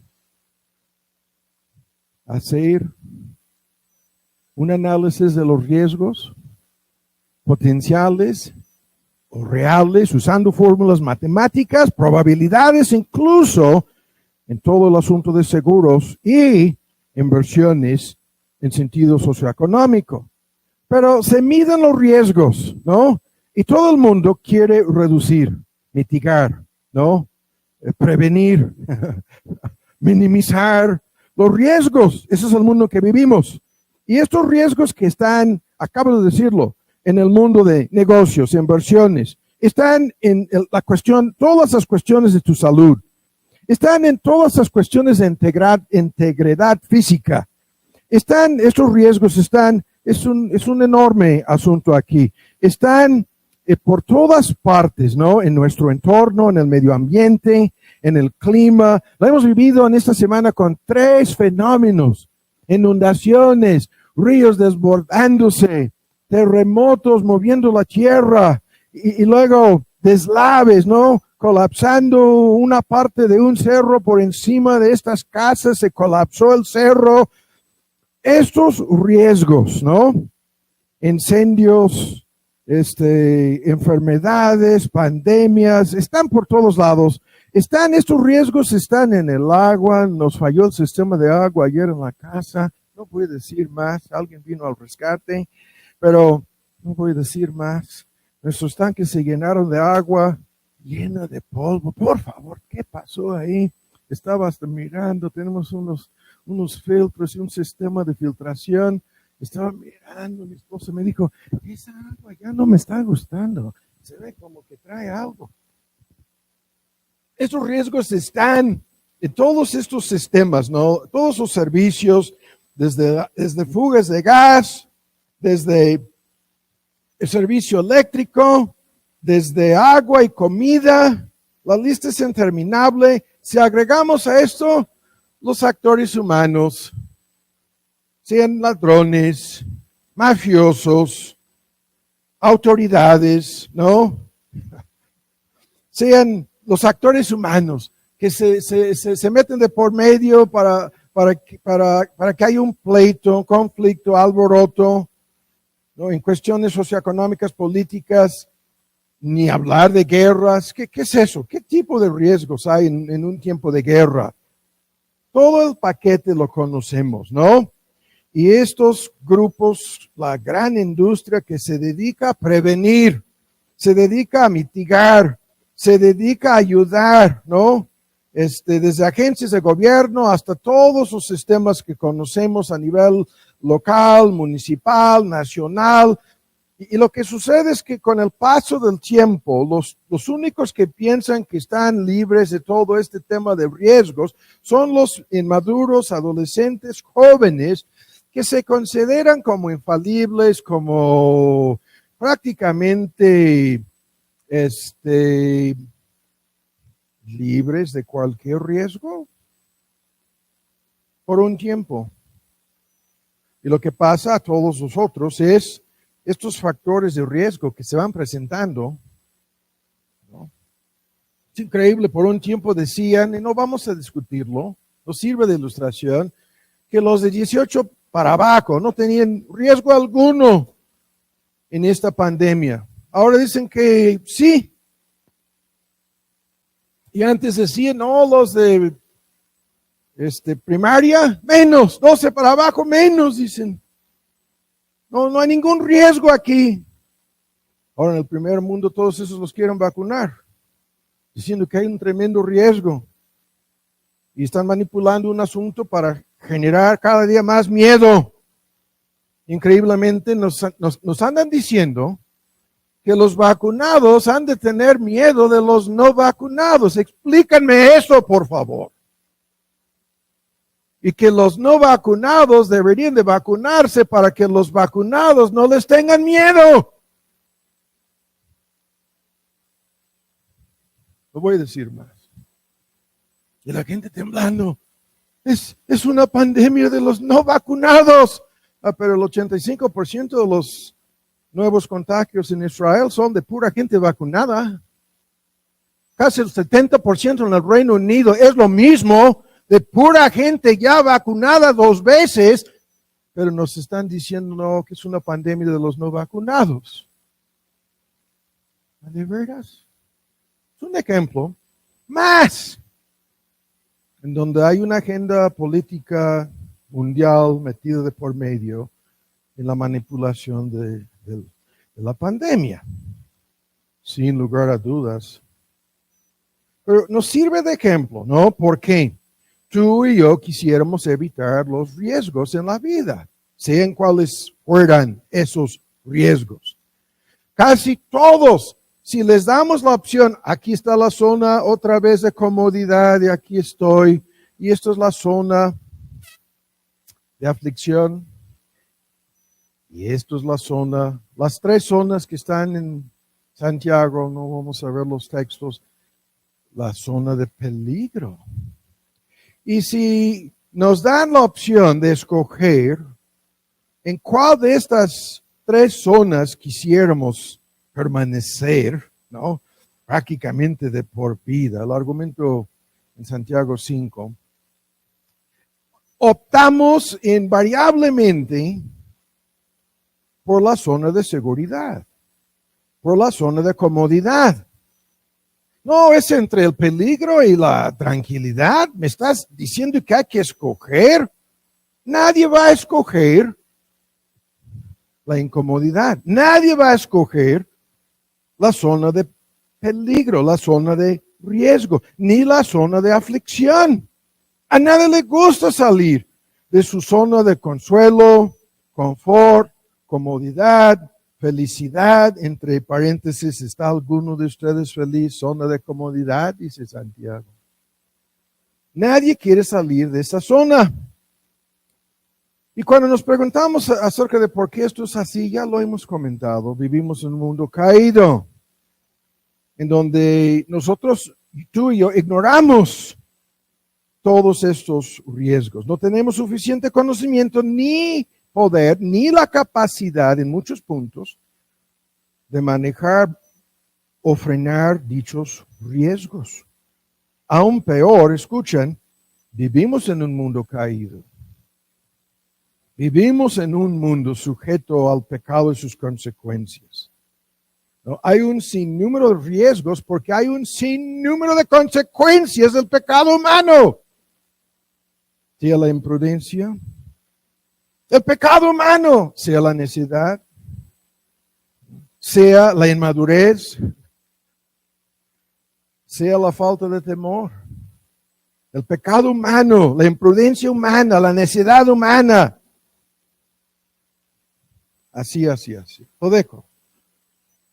hacer un análisis de los riesgos potenciales o reales usando fórmulas matemáticas, probabilidades, incluso en todo el asunto de seguros y inversiones en sentido socioeconómico. Pero se miden los riesgos, ¿no? Y todo el mundo quiere reducir, mitigar, ¿no? Prevenir, minimizar los riesgos. Ese es el mundo que vivimos. Y estos riesgos que están, acabo de decirlo, en el mundo de negocios, inversiones, están en la cuestión, todas las cuestiones de tu salud, están en todas las cuestiones de integridad física. Estos riesgos están, es un enorme asunto aquí. Están por todas partes, ¿no? En nuestro entorno, en el medio ambiente, en el clima. Lo hemos vivido en esta semana con 3 fenómenos: inundaciones, ríos desbordándose, terremotos moviendo la tierra y luego deslaves, ¿no? Colapsando una parte de un cerro por encima de estas casas, se colapsó el cerro. Estos riesgos, ¿no? Incendios, enfermedades, pandemias, están por todos lados. Estos riesgos están en el agua. Nos falló el sistema de agua ayer en la casa. No voy a decir más. Alguien vino al rescate, pero no voy a decir más. Nuestros tanques se llenaron de agua llena de polvo. Por favor, ¿qué pasó ahí? Estaba hasta mirando. Tenemos unos filtros y un sistema de filtración. Estaba mirando, mi esposa me dijo, esa agua ya no me está gustando. Se ve como que trae algo. Estos riesgos están en todos estos sistemas, ¿no? Todos los servicios, desde fugas de gas, desde el servicio eléctrico, desde agua y comida. La lista es interminable. Si agregamos a esto los actores humanos, sean ladrones, mafiosos, autoridades, ¿no? Sean los actores humanos que se meten de por medio para que haya un pleito, un conflicto, alboroto, ¿no? En cuestiones socioeconómicas, políticas, ni hablar de guerras. ¿Qué es eso? ¿Qué tipo de riesgos hay en un tiempo de guerra? Todo el paquete lo conocemos, ¿no? Y estos grupos, la gran industria que se dedica a prevenir, se dedica a mitigar, se dedica a ayudar, ¿no? Desde agencias de gobierno hasta todos los sistemas que conocemos a nivel local, municipal, nacional. Y lo que sucede es que con el paso del tiempo, los únicos que piensan que están libres de todo este tema de riesgos son los inmaduros, adolescentes, jóvenes, que se consideran como infalibles, como prácticamente libres de cualquier riesgo por un tiempo. Y lo que pasa a todos nosotros es estos factores de riesgo que se van presentando, ¿no? Es increíble, por un tiempo decían, y no vamos a discutirlo, nos sirve de ilustración, que los de 18 para abajo no tenían riesgo alguno en esta pandemia. Ahora dicen que sí. Y antes decían, no, los de primaria, menos, 12 para abajo, menos, dicen. No hay ningún riesgo aquí. Ahora en el primer mundo todos esos los quieren vacunar, diciendo que hay un tremendo riesgo. Y están manipulando un asunto para generar cada día más miedo. Increíblemente nos andan diciendo que los vacunados han de tener miedo de los no vacunados. Explícanme eso, por favor. Y que los no vacunados deberían de vacunarse para que los vacunados no les tengan miedo. No voy a decir más. Y la gente temblando. Es una pandemia de los no vacunados. Pero el 85% de los nuevos contagios en Israel son de pura gente vacunada. Casi el 70% en el Reino Unido es lo mismo, de pura gente ya vacunada 2 veces, pero nos están diciendo no, que es una pandemia de los no vacunados. ¿De veras? Es un ejemplo más en donde hay una agenda política mundial metida de por medio en la manipulación de la pandemia, sin lugar a dudas. Pero nos sirve de ejemplo, ¿no? Porque tú y yo quisiéramos evitar los riesgos en la vida, sean cuáles fueran esos riesgos. Casi todos, si les damos la opción, aquí está la zona otra vez de comodidad y aquí estoy, y esto es la zona de aflicción, y esto es la zona, las 3 zonas que están en Santiago, no vamos a ver los textos, la zona de peligro. Y si nos dan la opción de escoger en cuál de estas 3 zonas quisiéramos permanecer, ¿no? Prácticamente de por vida, el argumento en Santiago 5, optamos invariablemente por la zona de seguridad, por la zona de comodidad. No, es entre el peligro y la tranquilidad. ¿Me estás diciendo que hay que escoger? Nadie va a escoger la incomodidad. Nadie va a escoger la zona de peligro, la zona de riesgo, ni la zona de aflicción. A nadie le gusta salir de su zona de consuelo, confort, comodidad, felicidad. Entre paréntesis, ¿está alguno de ustedes feliz? Zona de comodidad, dice Santiago. Nadie quiere salir de esa zona. Y cuando nos preguntamos acerca de por qué esto es así, ya lo hemos comentado. Vivimos en un mundo caído, en donde nosotros, tú y yo, ignoramos todos estos riesgos. No tenemos suficiente conocimiento, ni poder, ni la capacidad en muchos puntos de manejar o frenar dichos riesgos. Aún peor, escuchen, vivimos en un mundo caído. Vivimos en un mundo sujeto al pecado y sus consecuencias. ¿No? Hay un sinnúmero de riesgos porque hay un sinnúmero de consecuencias del pecado humano. Sea la imprudencia, el pecado humano, sea la necedad, sea la inmadurez, sea la falta de temor. El pecado humano, la imprudencia humana, la necedad humana. Así. Lo dejo.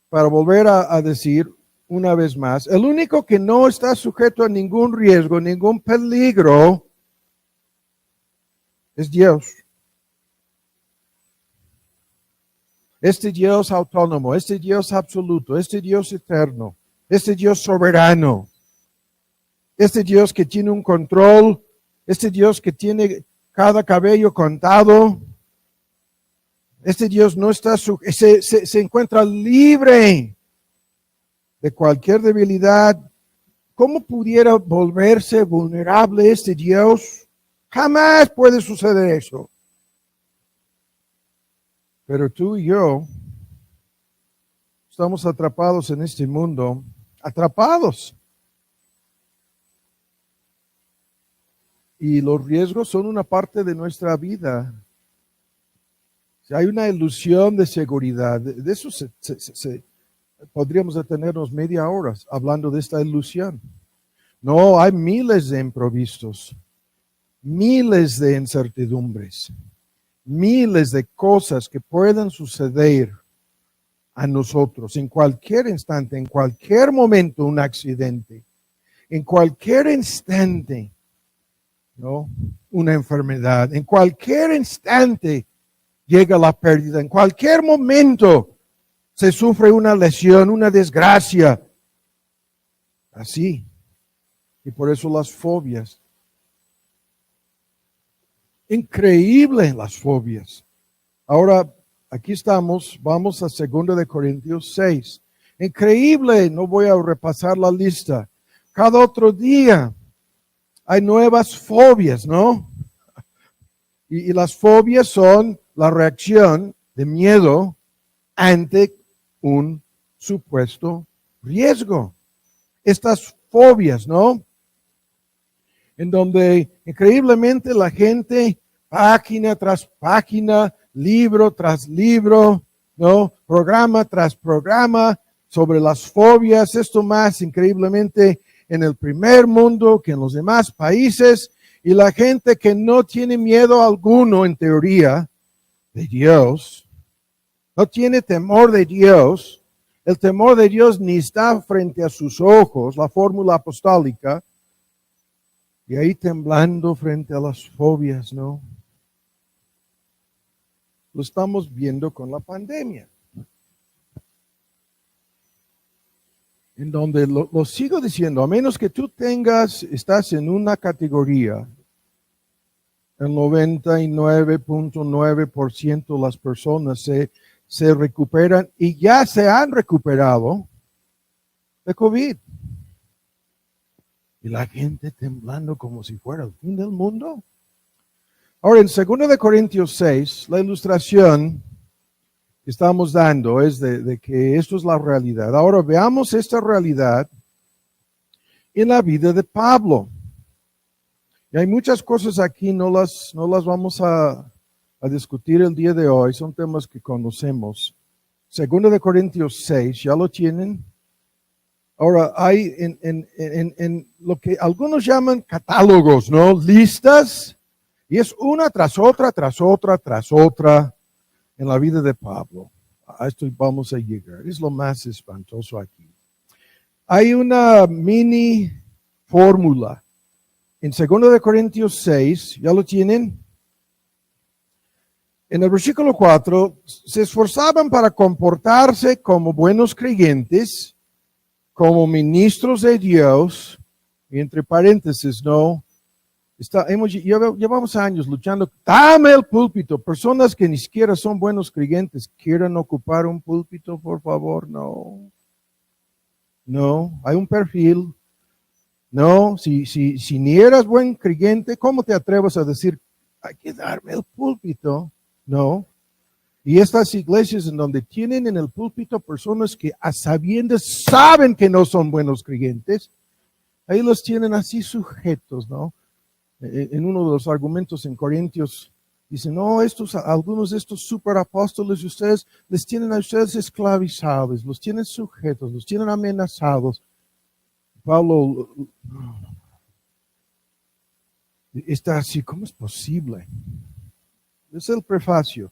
Para volver a decir una vez más, el único que no está sujeto a ningún riesgo, ningún peligro, es Dios. Este Dios autónomo, este Dios absoluto, este Dios eterno, este Dios soberano, este Dios que tiene un control, este Dios que tiene cada cabello contado, este Dios no está se encuentra libre de cualquier debilidad. ¿Cómo pudiera volverse vulnerable este Dios? Jamás puede suceder eso. Pero tú y yo estamos atrapados en este mundo, atrapados. Y los riesgos son una parte de nuestra vida. Si hay una ilusión de seguridad, de eso podríamos detenernos media hora hablando de esta ilusión. No, hay miles de imprevistos, miles de incertidumbres, miles de cosas que pueden suceder a nosotros en cualquier instante, en cualquier momento, un accidente, en cualquier instante, ¿no? Una enfermedad, en cualquier instante llega la pérdida, en cualquier momento se sufre una lesión, una desgracia. Así. Y por eso las fobias. Increíble las fobias. Ahora, aquí estamos, vamos a 2 de Corintios 6. Increíble, no voy a repasar la lista. Cada otro día hay nuevas fobias, ¿no? Y las fobias son la reacción de miedo ante un supuesto riesgo. Estas fobias, ¿no? En donde increíblemente la gente, página tras página, libro tras libro, ¿no? Programa tras programa sobre las fobias. Esto más increíblemente en el primer mundo que en los demás países. Y la gente que no tiene miedo alguno, en teoría, de Dios, no tiene temor de Dios. El temor de Dios ni está frente a sus ojos, la fórmula apostólica. Y ahí temblando frente a las fobias, ¿no? Lo estamos viendo con la pandemia. En donde lo sigo diciendo, a menos que tú estás en una categoría, el 99.9% de las personas se recuperan y ya se han recuperado de COVID. Y la gente temblando como si fuera el fin del mundo. Ahora, en 2 de Corintios 6, la ilustración que estamos dando es de que esto es la realidad. Ahora, veamos esta realidad en la vida de Pablo. Y hay muchas cosas aquí, no las vamos a discutir el día de hoy, son temas que conocemos. 2 de Corintios 6, ¿ya lo tienen? Ahora, hay en lo que algunos llaman catálogos, ¿no? Listas, y es una tras otra, tras otra, tras otra en la vida de Pablo. A esto vamos a llegar, es lo más espantoso aquí. Hay una mini fórmula. En 2 de Corintios 6, ¿ya lo tienen? En el versículo 4, se esforzaban para comportarse como buenos creyentes, como ministros de Dios, y entre paréntesis, ¿no? Llevamos años luchando, dame el púlpito. Personas que ni siquiera son buenos creyentes, ¿quieren ocupar un púlpito, por favor? No, hay un perfil. No, si ni eras buen creyente, ¿cómo te atreves a decir, hay que darme el púlpito? No. Y estas iglesias en donde tienen en el púlpito personas que a sabiendas saben que no son buenos creyentes, ahí los tienen así sujetos, ¿no? En uno de los argumentos en Corintios, dicen, no, algunos de estos superapóstoles de ustedes, les tienen a ustedes esclavizados, los tienen sujetos, los tienen amenazados. Pablo está así, ¿cómo es posible? Es el prefacio.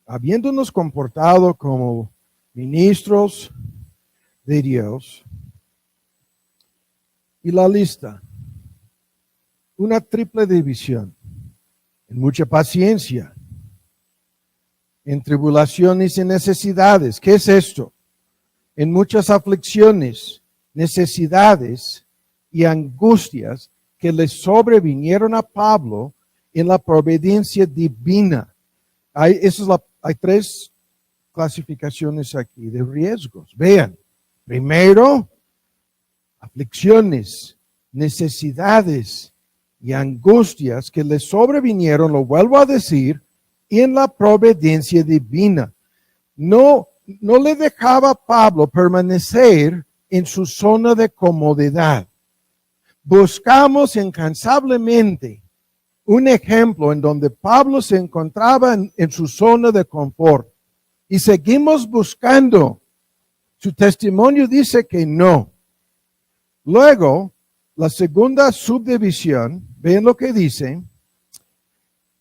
Habiéndonos comportado como ministros de Dios, y la lista, una triple división, en mucha paciencia, en tribulaciones y necesidades. ¿Qué es esto? En muchas aflicciones, necesidades y angustias que le sobrevinieron a Pablo en la providencia divina. Hay tres clasificaciones aquí de riesgos. Vean, primero, aflicciones, necesidades y angustias que le sobrevinieron, lo vuelvo a decir, en la providencia divina. No le dejaba a Pablo permanecer en su zona de comodidad. Buscamos incansablemente un ejemplo en donde Pablo se encontraba en su zona de confort. Y seguimos buscando. Su testimonio dice que no. Luego, la segunda subdivisión, ven lo que dice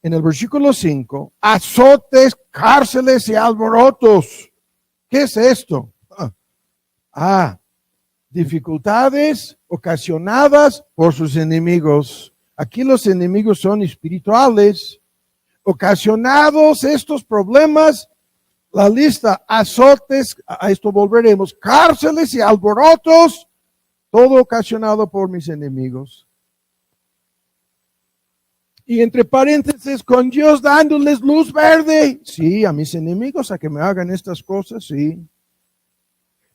en el versículo 5, azotes, cárceles y alborotos. ¿Qué es esto? Dificultades ocasionadas por sus enemigos. Aquí los enemigos son espirituales. Ocasionados estos problemas, la lista, azotes, a esto volveremos, cárceles y alborotos, todo ocasionado por mis enemigos. Y entre paréntesis, con Dios dándoles luz verde. Sí, a mis enemigos a que me hagan estas cosas, sí.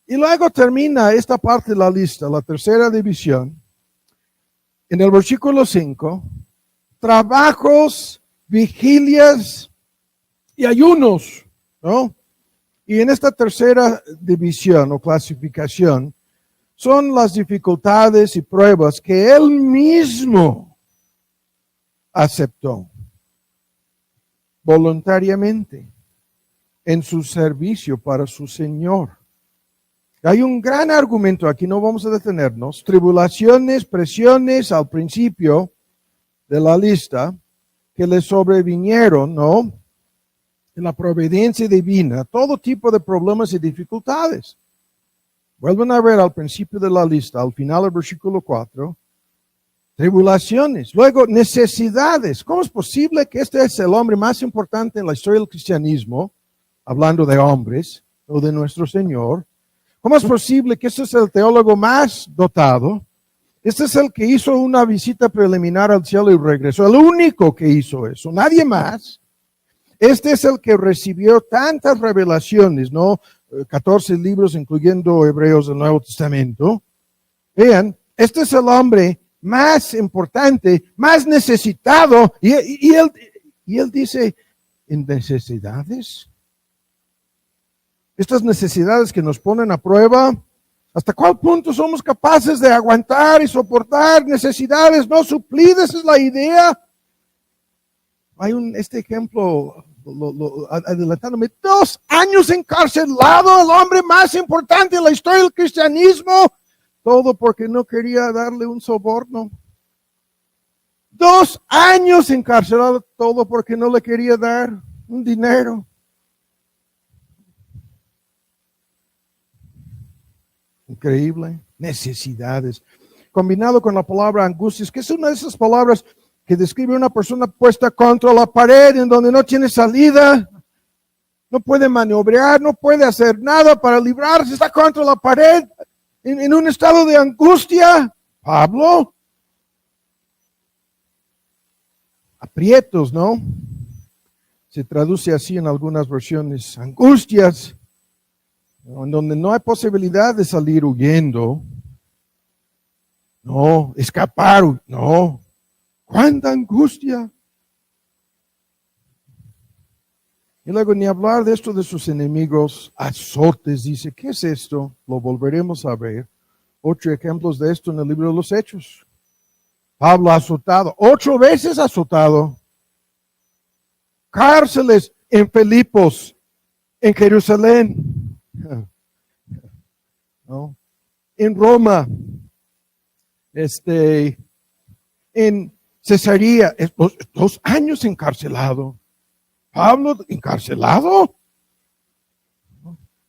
Y luego termina esta parte de la lista, la tercera división. En el versículo 5, trabajos, vigilias y ayunos, ¿no? Y en esta tercera división o clasificación son las dificultades y pruebas que él mismo aceptó voluntariamente en su servicio para su Señor. Hay un gran argumento aquí, no vamos a detenernos. Tribulaciones, presiones al principio de la lista que le sobrevinieron, ¿no? En la providencia divina, todo tipo de problemas y dificultades. Vuelven a ver al principio de la lista, al final del versículo 4, tribulaciones, luego necesidades. ¿Cómo es posible que este es el hombre más importante en la historia del cristianismo, hablando de hombres o de nuestro Señor? ¿Cómo es posible que este es el teólogo más dotado? Este es el que hizo una visita preliminar al cielo y regresó, el único que hizo eso, nadie más. Este es el que recibió tantas revelaciones, ¿no? 14 libros, incluyendo Hebreos del Nuevo Testamento. Vean, este es el hombre más importante, más necesitado, y él dice, ¿en necesidades? Estas necesidades que nos ponen a prueba, ¿hasta cuál punto somos capaces de aguantar y soportar necesidades no suplidas? Esa es la idea. Hay este ejemplo, adelantándome, 2 años encarcelado, el hombre más importante en la historia del cristianismo, todo porque no quería darle un soborno. 2 años encarcelado, todo porque no le quería dar un dinero. Increíble. Necesidades. Combinado con la palabra angustias, que es una de esas palabras que describe una persona puesta contra la pared, en donde no tiene salida, no puede maniobrar, no puede hacer nada para librarse, está contra la pared, en un estado de angustia. Pablo, aprietos, ¿no? Se traduce así en algunas versiones, angustias, en donde no hay posibilidad de salir huyendo, no, escapar, no. ¡Cuánta angustia! Y luego ni hablar de esto de sus enemigos, azotes, dice, ¿qué es esto? Lo volveremos a ver. 8 ejemplos de esto en el libro de los Hechos. Pablo azotado, 8 veces azotado. Cárceles en Filipos, en Jerusalén, ¿no? En Roma, en Cesarea, 2 años encarcelado. Pablo encarcelado.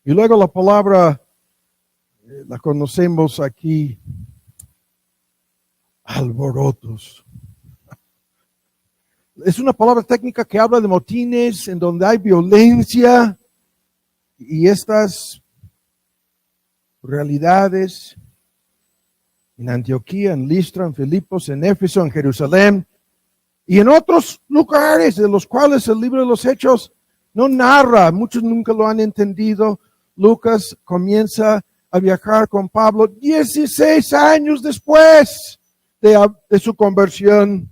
Y luego la palabra, la conocemos aquí, alborotos. Es una palabra técnica que habla de motines en donde hay violencia, y estas realidades en Antioquía, en Listra, en Filipos, en Éfeso, en Jerusalén y en otros lugares de los cuales el libro de los Hechos no narra. Muchos nunca lo han entendido. Lucas comienza a viajar con Pablo 16 años después de su conversión.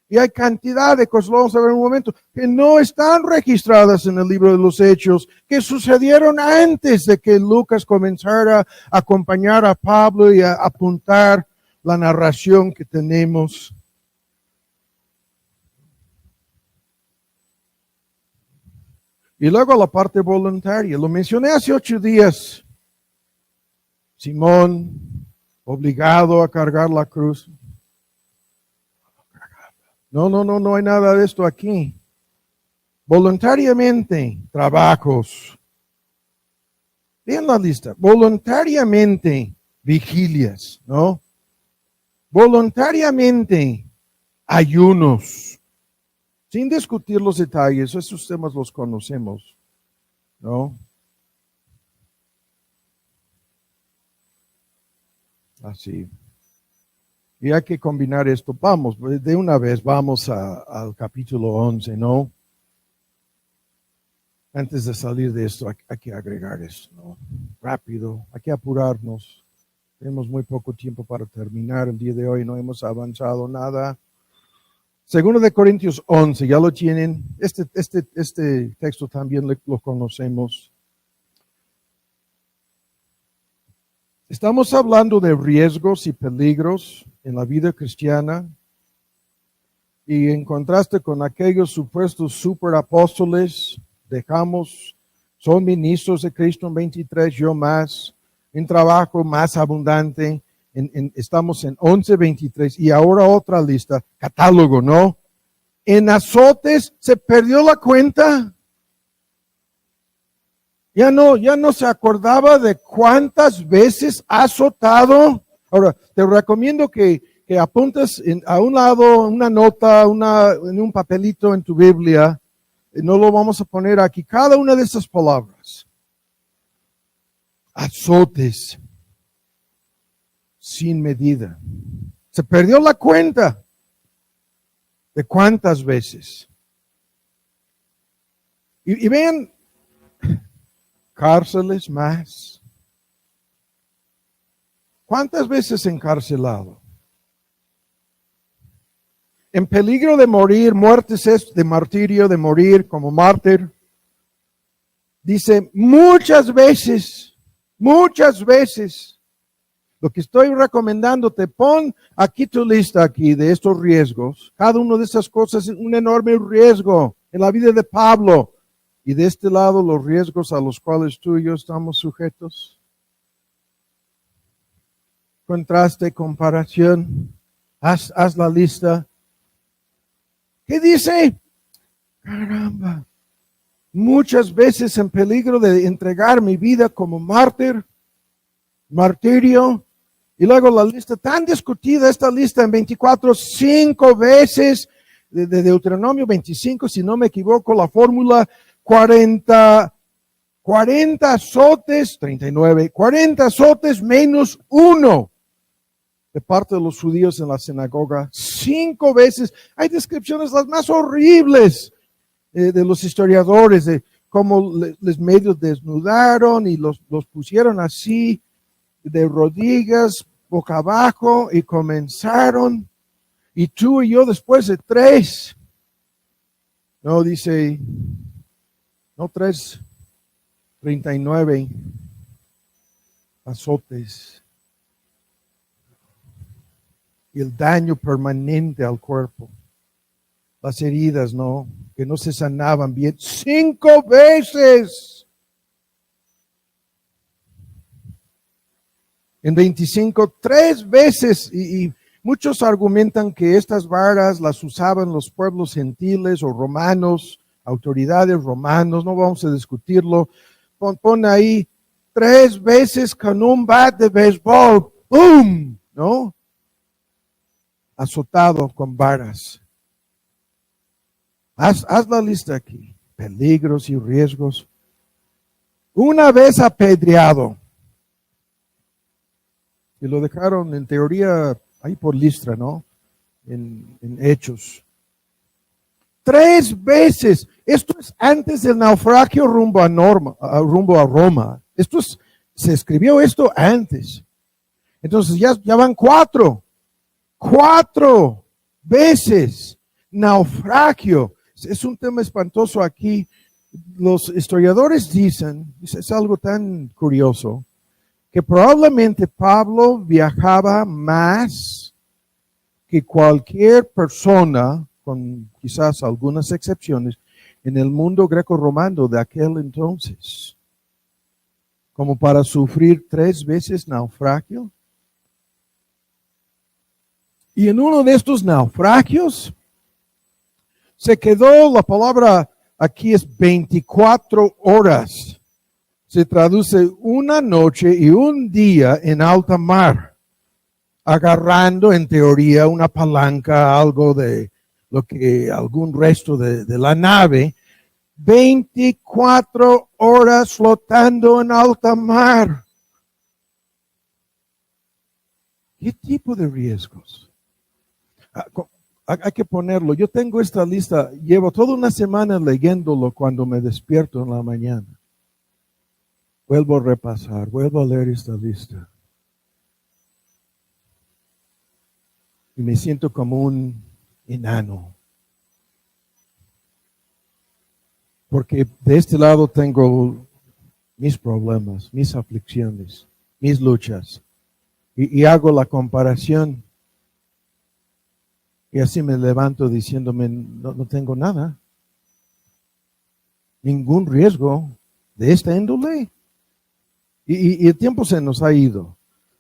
Y hay cantidad de cosas, lo vamos a ver en un momento, que no están registradas en el libro de los Hechos, que sucedieron antes de que Lucas comenzara a acompañar a Pablo y a apuntar la narración que tenemos. Y luego la parte voluntaria, lo mencioné hace 8 días. Simón, obligado a cargar la cruz. No hay nada de esto aquí. Voluntariamente, trabajos. Vean la lista. Voluntariamente, vigilias, ¿no? Voluntariamente, ayunos. Sin discutir los detalles, esos temas los conocemos, ¿no? Así. Y hay que combinar esto. Vamos, de una vez, vamos al capítulo 11, ¿no? Antes de salir de esto, hay que agregar esto, ¿no? Rápido, hay que apurarnos. Tenemos muy poco tiempo para terminar el día de hoy, no hemos avanzado nada. Segundo de Corintios 11, ya lo tienen. Este texto también lo conocemos. Estamos hablando de riesgos y peligros en la vida cristiana. Y en contraste con aquellos supuestos superapóstoles, son ministros de Cristo en 23, yo más, en trabajo más abundante. Estamos en 11:23 y ahora otra lista, catálogo, ¿no? En azotes se perdió la cuenta. Ya no se acordaba de cuántas veces ha azotado. Ahora, te recomiendo que apuntes a un lado una nota, en un papelito en tu Biblia. No lo vamos a poner aquí. Cada una de esas palabras. Azotes. Sin medida. Se perdió la cuenta de cuántas veces. Y vean, cárceles más. ¿Cuántas veces encarcelado? En peligro de morir, muertes es de martirio, de morir como mártir. Dice muchas veces. Lo que estoy recomendándote, pon aquí tu lista aquí de estos riesgos. Cada una de esas cosas es un enorme riesgo en la vida de Pablo. Y de este lado los riesgos a los cuales tú y yo estamos sujetos. Contraste, comparación. Haz la lista. ¿Qué dice? Caramba. Muchas veces en peligro de entregar mi vida como martirio. Y luego la lista tan discutida, esta lista en 24, 5 veces de Deuteronomio 25, si no me equivoco, la fórmula 40 azotes, 39, 40 azotes menos 1 de parte de los judíos en la sinagoga. 5 veces. Hay descripciones las más horribles de los historiadores, de cómo les medio desnudaron y los pusieron así, de rodillas, boca abajo, y comenzaron. Y tú y yo después de 3, no dice, no 3, 39 azotes. Y el daño permanente al cuerpo. Las heridas, ¿no? Que no se sanaban bien. 5 veces. En 25, 3 veces. Y muchos argumentan que estas varas las usaban los pueblos gentiles o romanos, autoridades romanos. No vamos a discutirlo. Pon ahí 3 veces con un bat de béisbol. ¡Bum! ¿No? Azotado con varas. Haz la lista aquí. Peligros y riesgos. Una vez apedreado. Y lo dejaron en teoría ahí por Listra, ¿no? En Hechos. 3 veces. Esto es antes del naufragio rumbo a Roma. Se escribió esto antes. Entonces ya van 4. 4 veces naufragio. Es un tema espantoso aquí. Los historiadores dicen, es algo tan curioso, que probablemente Pablo viajaba más que cualquier persona, con quizás algunas excepciones, en el mundo greco-romano de aquel entonces, como para sufrir 3 veces naufragio. Y en uno de estos naufragios se quedó, la palabra aquí es 24 horas. Se traduce una noche y un día en alta mar, agarrando en teoría una palanca, algo de algún resto de la nave. 24 horas flotando en alta mar. ¿Qué tipo de riesgos? Hay que ponerlo. Yo tengo esta lista, llevo toda una semana leyéndolo cuando me despierto en la mañana. Vuelvo a repasar, vuelvo a leer esta lista. Y me siento como un enano. Porque de este lado tengo mis problemas, mis aflicciones, mis luchas. Y hago la comparación. Y así me levanto diciéndome, no tengo nada. Ningún riesgo de esta índole. Y el tiempo se nos ha ido.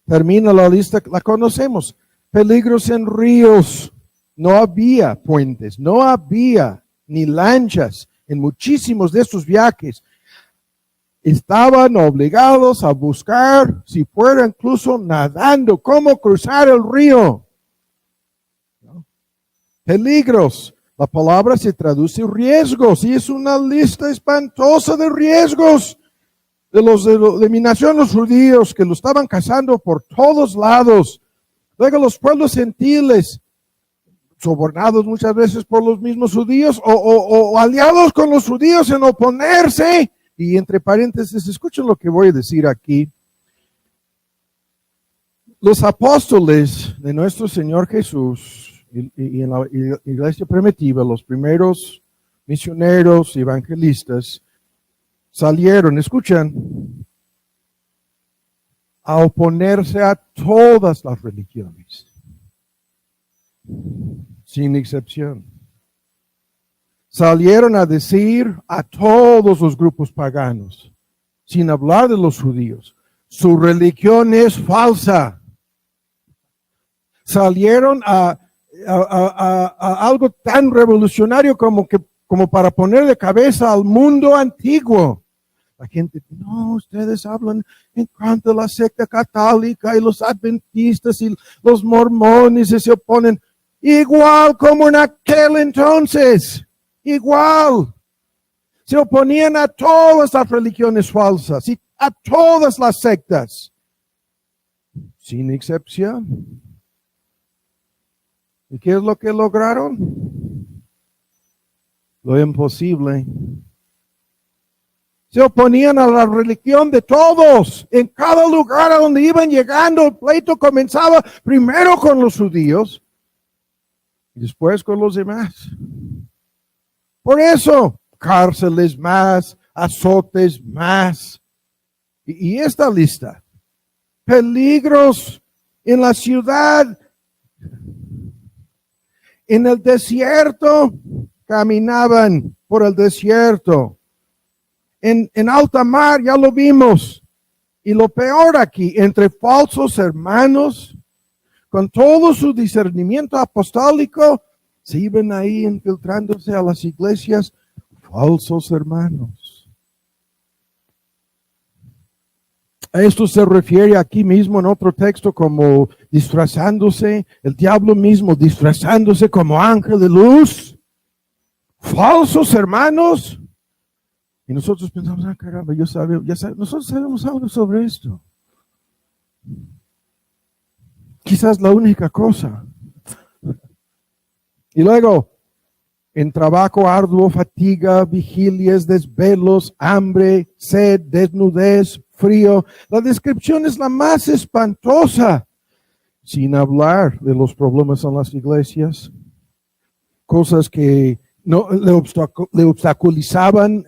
Termina la lista, la conocemos. Peligros en ríos. No había puentes, no había ni lanchas en muchísimos de estos viajes. Estaban obligados a buscar, si fuera incluso nadando, cómo cruzar el río. ¿No? Peligros. La palabra se traduce riesgos y es una lista espantosa de riesgos. De mi nación, los judíos, que lo estaban cazando por todos lados. Luego los pueblos gentiles, sobornados muchas veces por los mismos judíos o aliados con los judíos en oponerse. Y entre paréntesis, escuchen lo que voy a decir aquí. Los apóstoles de nuestro Señor Jesús y en la iglesia primitiva, los primeros misioneros y evangelistas, salieron, escuchan, a oponerse a todas las religiones, sin excepción. Salieron a decir a todos los grupos paganos, sin hablar de los judíos, su religión es falsa. Salieron a algo tan revolucionario como para poner de cabeza al mundo antiguo. La gente, no, ustedes hablan en contra de la secta católica y los adventistas y los mormones se oponen. Igual como en aquel entonces, igual. Se oponían a todas las religiones falsas y a todas las sectas, sin excepción. ¿Y qué es lo que lograron? Lo imposible. Se oponían a la religión de todos. En cada lugar a donde iban llegando, el pleito comenzaba primero con los judíos y después con los demás. Por eso, cárceles más, azotes más. Y esta lista. Peligros en la ciudad, en el desierto, caminaban por el desierto. En alta mar, ya lo vimos. Y lo peor aquí, entre falsos hermanos, con todo su discernimiento apostólico, se iban ahí infiltrándose a las iglesias, falsos hermanos. A esto se refiere aquí mismo en otro texto como disfrazándose, el diablo mismo disfrazándose como ángel de luz. Falsos hermanos. Y nosotros pensamos, caramba, nosotros sabemos algo sobre esto. Quizás la única cosa. Y luego, en trabajo arduo, fatiga, vigilias, desvelos, hambre, sed, desnudez, frío. La descripción es la más espantosa. Sin hablar de los problemas en las iglesias. Cosas que no le obstaculizaban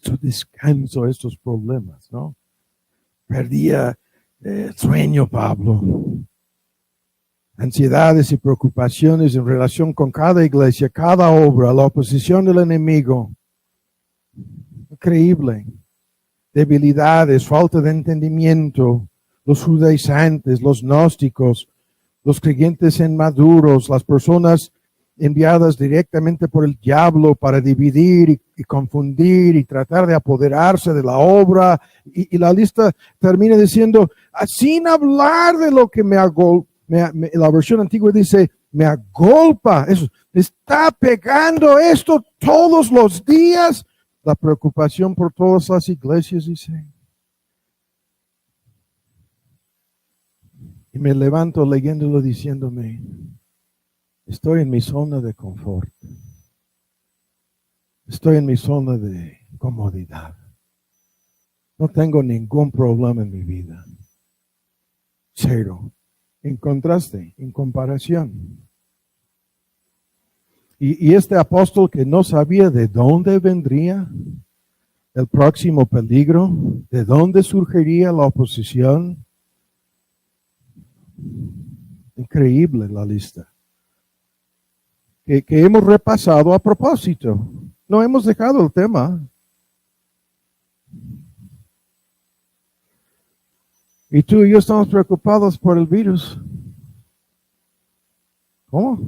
su descanso, estos problemas, ¿no? Perdía el sueño, Pablo. Ansiedades y preocupaciones en relación con cada iglesia, cada obra, la oposición del enemigo. Increíble. Debilidades, falta de entendimiento, los judaizantes, los gnósticos, los creyentes inmaduros, las personas enviadas directamente por el diablo para dividir y confundir y tratar de apoderarse de la obra. Y la lista termina diciendo, sin hablar de lo que la versión antigua dice, me agolpa, eso, está pegando esto todos los días. La preocupación por todas las iglesias, dice. Y me levanto leyéndolo diciéndome, estoy en mi zona de confort. Estoy en mi zona de comodidad. No tengo ningún problema en mi vida. Cero. En contraste, en comparación. Y este apóstol que no sabía de dónde vendría el próximo peligro, de dónde surgiría la oposición. Increíble la lista. Que hemos repasado a propósito. No hemos dejado el tema. Y tú y yo estamos preocupados por el virus. ¿Cómo?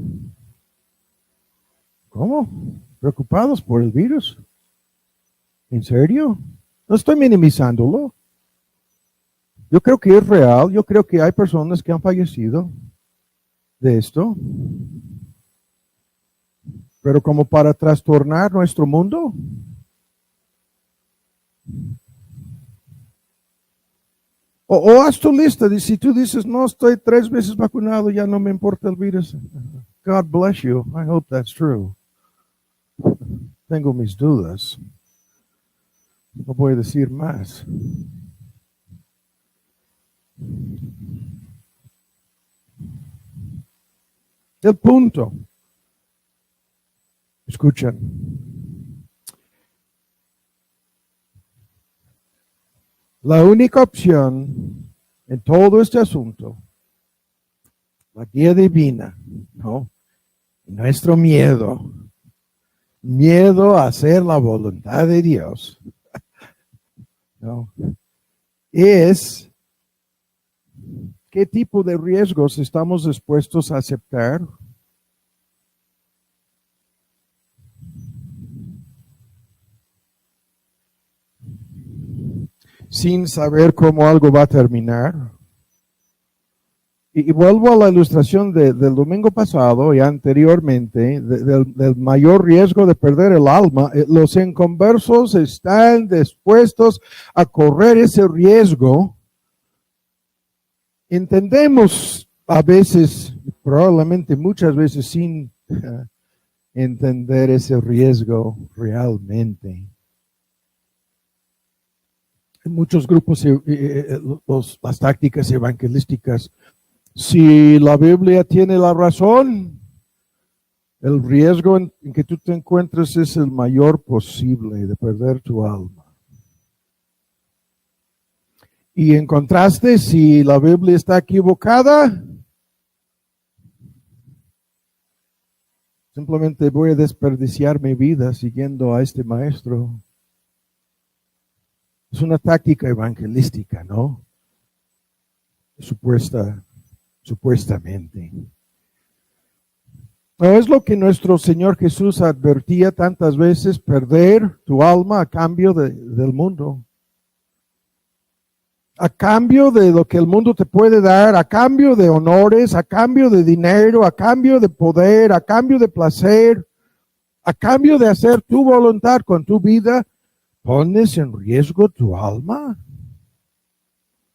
¿Cómo? ¿Preocupados por el virus? ¿En serio? No estoy minimizándolo. Yo creo que es real. Yo creo que hay personas que han fallecido de esto. Pero como para trastornar nuestro mundo. O haz tu lista. Si tú dices, no, estoy 3 veces vacunado, ya no me importa el virus. God bless you. I hope that's true. Tengo mis dudas. No voy a decir más. El punto. Escuchen. La única opción en todo este asunto, la guía divina, ¿no? Nuestro miedo a hacer la voluntad de Dios, ¿no? Es qué tipo de riesgos estamos dispuestos a aceptar. Sin saber cómo algo va a terminar. Y vuelvo a la ilustración del domingo pasado y anteriormente, del mayor riesgo de perder el alma. Los inconversos están dispuestos a correr ese riesgo. Entendemos a veces, probablemente muchas veces sin entender ese riesgo realmente. En muchos grupos, las tácticas evangelísticas, si la Biblia tiene la razón, el riesgo en que tú te encuentres es el mayor posible de perder tu alma. Y en contraste, si la Biblia está equivocada, simplemente voy a desperdiciar mi vida siguiendo a este maestro. Es una táctica evangelística, ¿no? Supuestamente. No es lo que nuestro Señor Jesús advertía tantas veces, perder tu alma a cambio del mundo. A cambio de lo que el mundo te puede dar, a cambio de honores, a cambio de dinero, a cambio de poder, a cambio de placer, a cambio de hacer tu voluntad con tu vida, pones en riesgo tu alma.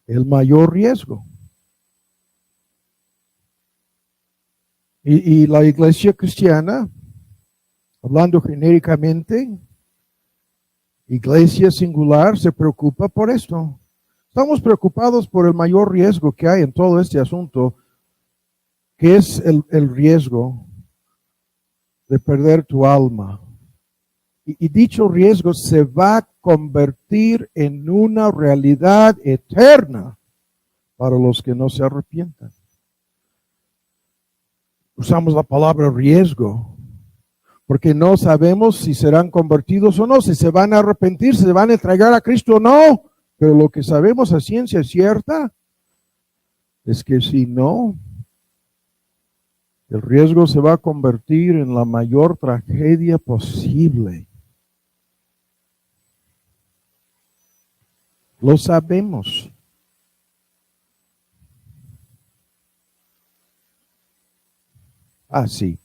El mayor riesgo. Y la iglesia cristiana, hablando genéricamente, iglesia singular, se preocupa por esto. Estamos preocupados por el mayor riesgo que hay en todo este asunto, que es el riesgo de perder tu alma. Y dicho riesgo se va a convertir en una realidad eterna para los que no se arrepientan. Usamos la palabra riesgo, porque no sabemos si serán convertidos o no, si se van a arrepentir, si se van a entregar a Cristo o no. Pero lo que sabemos a ciencia cierta es que si no, el riesgo se va a convertir en la mayor tragedia posible. Lo sabemos. Sí.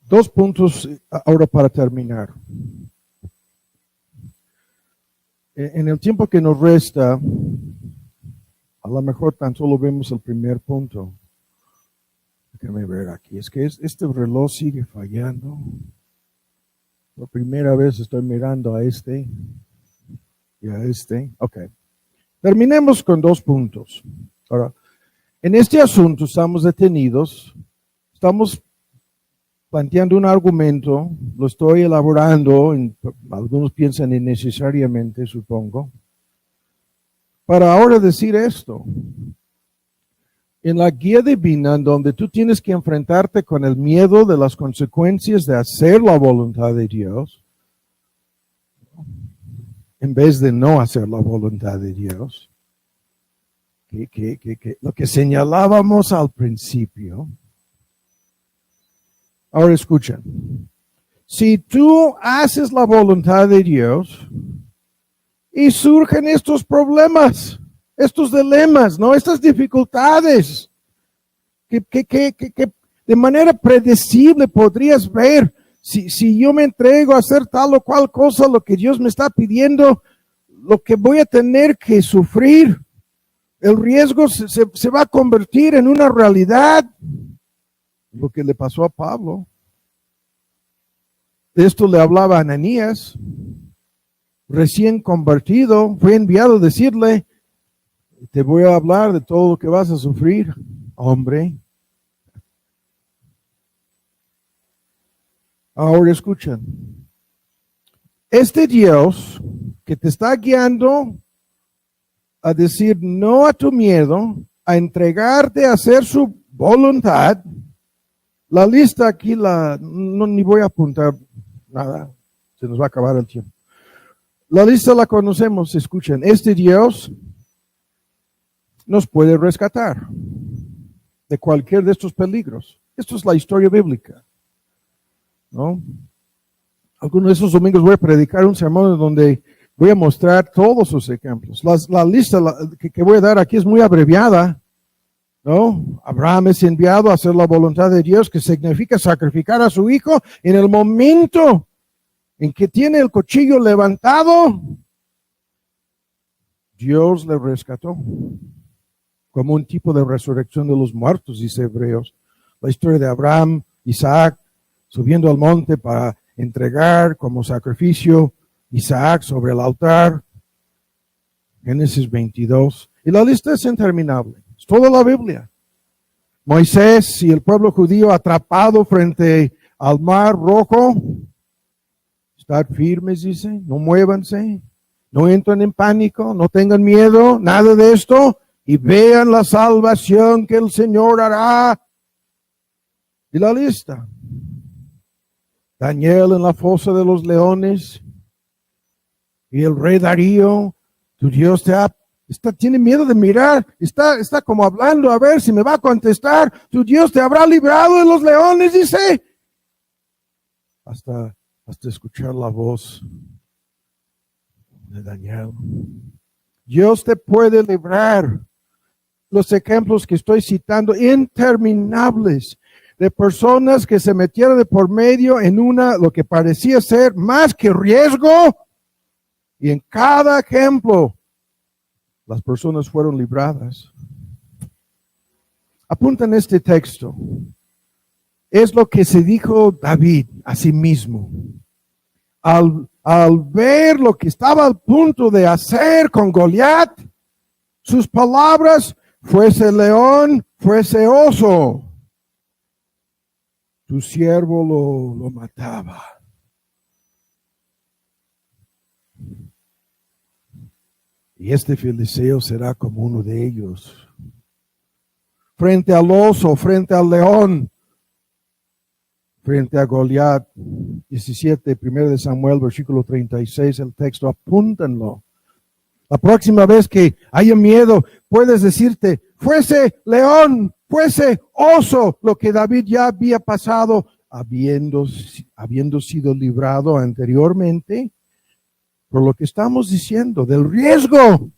2 puntos ahora para terminar. En el tiempo que nos resta, A lo mejor tan solo vemos el primer punto. Déjame ver aquí. Es que este reloj sigue fallando. Por primera vez estoy mirando a este y a este. Ok. Terminemos con 2 puntos. Ahora, en este asunto estamos detenidos. Estamos planteando un argumento. Lo estoy elaborando. Algunos piensan innecesariamente, supongo. Para ahora decir esto. En la guía divina, donde tú tienes que enfrentarte con el miedo de las consecuencias de hacer la voluntad de Dios, en vez de no hacer la voluntad de Dios, lo que señalábamos al principio. Ahora escuchen, si tú haces la voluntad de Dios y surgen estos problemas, estos dilemas, ¿no? Estas dificultades que de manera predecible podrías ver. Si yo me entrego a hacer tal o cual cosa, lo que Dios me está pidiendo, lo que voy a tener que sufrir, el riesgo se va a convertir en una realidad. Lo que le pasó a Pablo. De esto le hablaba a Ananías, recién convertido, fue enviado a decirle, te voy a hablar de todo lo que vas a sufrir, hombre. Ahora escuchen. Este Dios que te está guiando a decir no a tu miedo, a entregarte a hacer su voluntad. La lista aquí ni voy a apuntar nada, se nos va a acabar el tiempo. La lista la conocemos, escuchen. Este Dios nos puede rescatar de cualquier de estos peligros. Esto es la historia bíblica, ¿no? Algunos de esos domingos voy a predicar un sermón donde voy a mostrar todos sus ejemplos. La lista que voy a dar aquí es muy abreviada, ¿no? Abraham es enviado a hacer la voluntad de Dios, que significa sacrificar a su hijo en el momento en que tiene el cuchillo levantado. Dios le rescató. Como un tipo de resurrección de los muertos, dice Hebreos. La historia de Abraham, Isaac, subiendo al monte para entregar como sacrificio Isaac sobre el altar. Génesis 22. Y la lista es interminable. Es toda la Biblia. Moisés y el pueblo judío atrapado frente al mar rojo. Estar firmes, dice. No muévanse. No entren en pánico. No tengan miedo. Nada de esto. Y vean la salvación que el Señor hará. Y la lista. Daniel en la fosa de los leones. Y el rey Darío. Tu Dios tiene miedo de mirar. Está como hablando a ver si me va a contestar. Tu Dios te habrá librado de los leones, dice. Hasta escuchar la voz de Daniel. Dios te puede librar. Los ejemplos que estoy citando, interminables, de personas que se metieron de por medio en lo que parecía ser más que riesgo, y en cada ejemplo, las personas fueron libradas. Apuntan este texto. Es lo que se dijo David a sí mismo. Al ver lo que estaba al punto de hacer con Goliat, sus palabras, fuese león, fuese oso, tu siervo lo mataba. Y este filisteo será como uno de ellos. Frente al oso, frente al león, frente a Goliat. 17, 1 de Samuel, versículo 36, el texto, apúntenlo. La próxima vez que haya miedo, puedes decirte, fuese león, fuese oso, lo que David ya había pasado, habiendo sido librado anteriormente, por lo que estamos diciendo, del riesgo.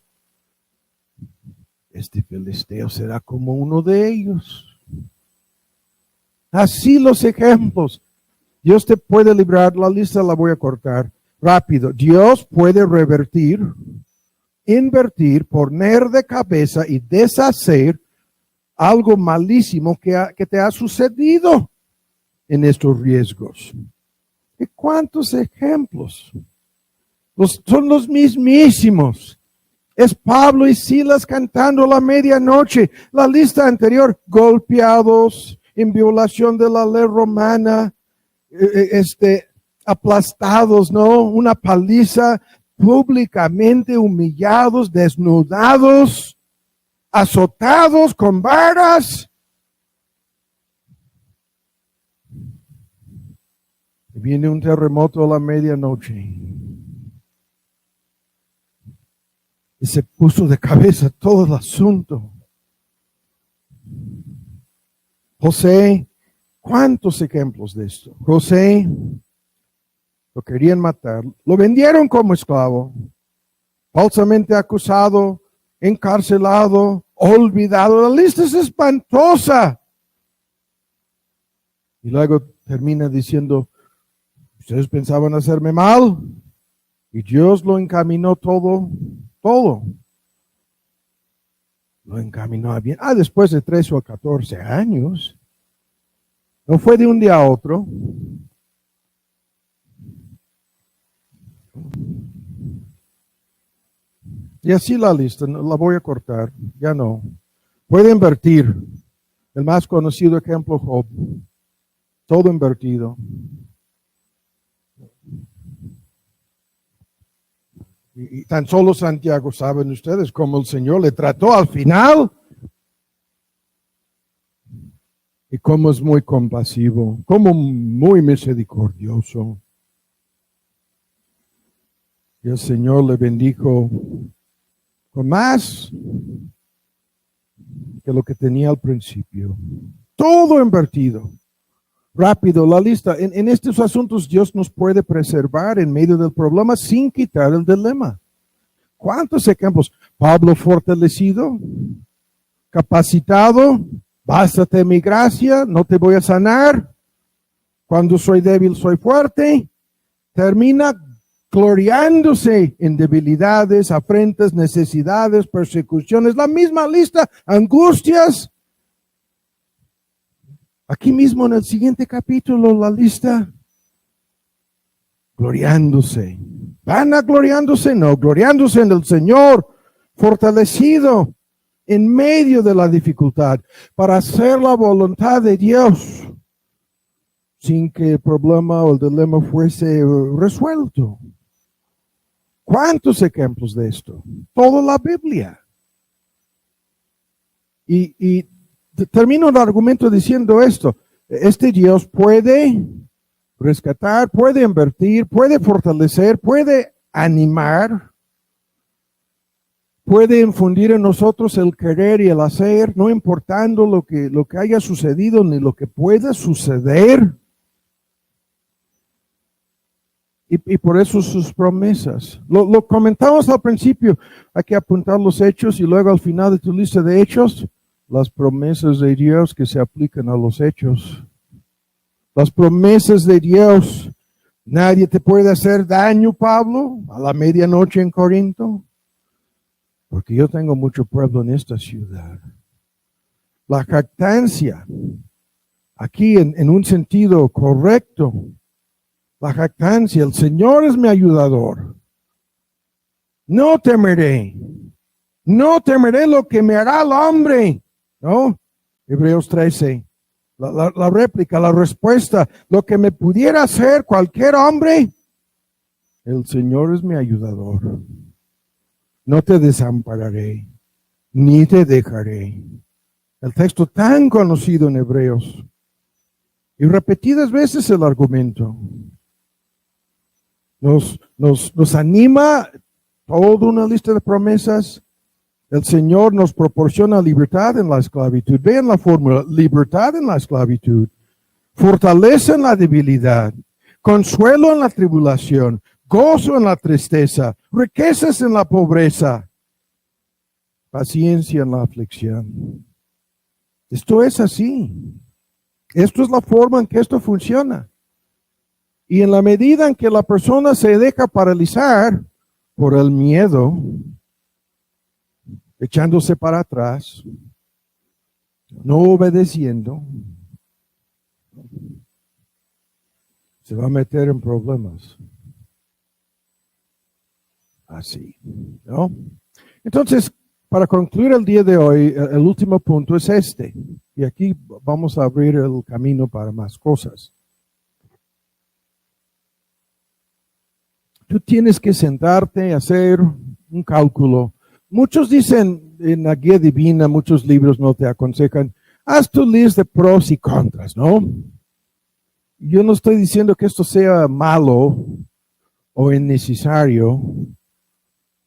Este filisteo será como uno de ellos. Así los ejemplos. Dios te puede librar, la lista la voy a cortar rápido. Dios puede revertir invertir, poner de cabeza y deshacer algo malísimo que te ha sucedido en estos riesgos. ¿Y cuántos ejemplos? Son los mismísimos. Es Pablo y Silas cantando la medianoche. La lista anterior, golpeados, en violación de la ley romana, aplastados, ¿no? Una paliza, públicamente humillados, desnudados, azotados con varas. Viene un terremoto a la medianoche. Y se puso de cabeza todo el asunto. José, ¿cuántos ejemplos de esto? José, lo querían matar, lo vendieron como esclavo, falsamente acusado, encarcelado, olvidado. La lista es espantosa. Y luego termina diciendo, ustedes pensaban hacerme mal y Dios lo encaminó todo. Lo encaminó a bien. Después de 13 o 14 años. No fue de un día a otro. Y así la lista, no, la voy a cortar, ya no. Puede invertir. El más conocido ejemplo, Job. Todo invertido. Y tan solo Santiago, saben ustedes cómo el Señor le trató al final. Y cómo es muy compasivo, cómo muy misericordioso. Y el Señor le bendijo con más que lo que tenía al principio. Todo invertido. Rápido, la lista. En estos asuntos Dios nos puede preservar en medio del problema sin quitar el dilema. ¿Cuántos ejemplos? Pablo fortalecido, capacitado, bástate mi gracia, no te voy a sanar. Cuando soy débil, soy fuerte. Termina gloriándose en debilidades, afrentas, necesidades, persecuciones. La misma lista, angustias. Aquí mismo en el siguiente capítulo, la lista, gloriándose. Gloriándose, no, gloriándose en el Señor, fortalecido en medio de la dificultad, para hacer la voluntad de Dios, sin que el problema o el dilema fuese resuelto. ¿Cuántos ejemplos de esto? Toda la Biblia. Y termino el argumento diciendo esto. Este Dios puede rescatar, puede invertir, puede fortalecer, puede animar, puede infundir en nosotros el querer y el hacer, no importando lo que haya sucedido ni lo que pueda suceder. Y por eso sus promesas. Lo comentamos al principio, hay que apuntar los hechos y luego al final de tu lista de hechos, las promesas de Dios que se aplican a los hechos. Las promesas de Dios. Nadie te puede hacer daño, Pablo, a la medianoche en Corinto, porque yo tengo mucho pueblo en esta ciudad. La jactancia, aquí en un sentido correcto, la jactancia, el Señor es mi ayudador. No temeré lo que me hará el hombre, ¿no? Hebreos 13. La réplica, la respuesta, lo que me pudiera hacer cualquier hombre, el Señor es mi ayudador. No te desampararé, ni te dejaré. El texto tan conocido en Hebreos. Y repetidas veces el argumento. Nos anima toda una lista de promesas. El Señor nos proporciona libertad en la esclavitud. Vean la fórmula, libertad en la esclavitud, fortaleza en la debilidad, consuelo en la tribulación, gozo en la tristeza, riquezas en la pobreza, paciencia en la aflicción. Esto es así. Esto es la forma en que esto funciona. Y en la medida en que la persona se deja paralizar por el miedo, echándose para atrás, no obedeciendo, se va a meter en problemas. Así, ¿no? Entonces, para concluir el día de hoy, el último punto es este. Y aquí vamos a abrir el camino para más cosas. Tú tienes que sentarte a hacer un cálculo. Muchos dicen en la guía divina, muchos libros no te aconsejan, haz tu lista de pros y contras, ¿no? Yo no estoy diciendo que esto sea malo o innecesario.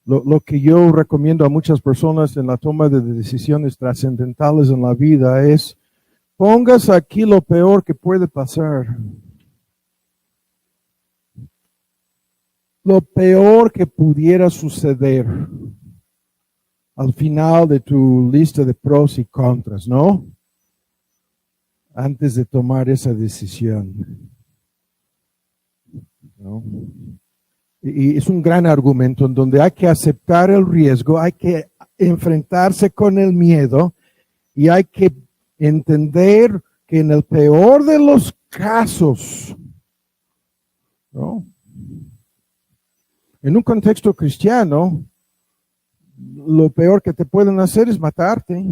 Lo que yo recomiendo a muchas personas en la toma de decisiones trascendentales en la vida es, pongas aquí lo peor que puede pasar. Lo peor que pudiera suceder al final de tu lista de pros y contras, ¿no? Antes de tomar esa decisión, ¿no? Y es un gran argumento en donde hay que aceptar el riesgo, hay que enfrentarse con el miedo y hay que entender que en el peor de los casos, ¿no? En un contexto cristiano, lo peor que te pueden hacer es matarte.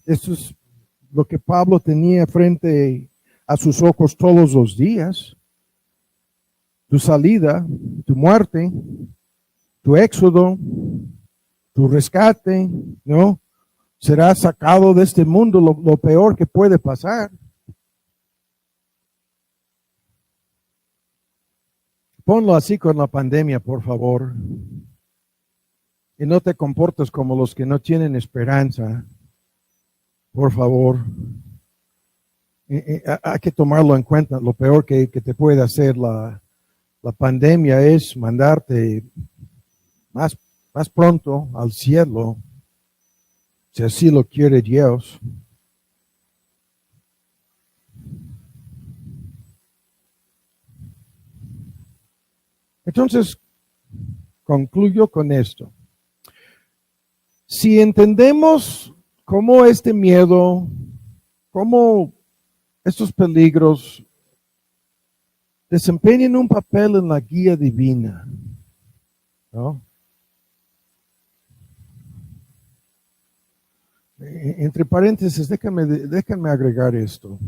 Eso es lo que Pablo tenía frente a sus ojos todos los días. Tu salida, tu muerte, tu éxodo, tu rescate, ¿no? Será sacado de este mundo, lo peor que puede pasar. Ponlo así con la pandemia, por favor. Y no te comportes como los que no tienen esperanza. Por favor. Hay que tomarlo en cuenta. Lo peor que te puede hacer la pandemia es mandarte más pronto al cielo, si así lo quiere Dios. Entonces, concluyo con esto. Si entendemos cómo este miedo, cómo estos peligros desempeñan un papel en la guía divina, ¿no? Entre paréntesis, déjenme agregar esto.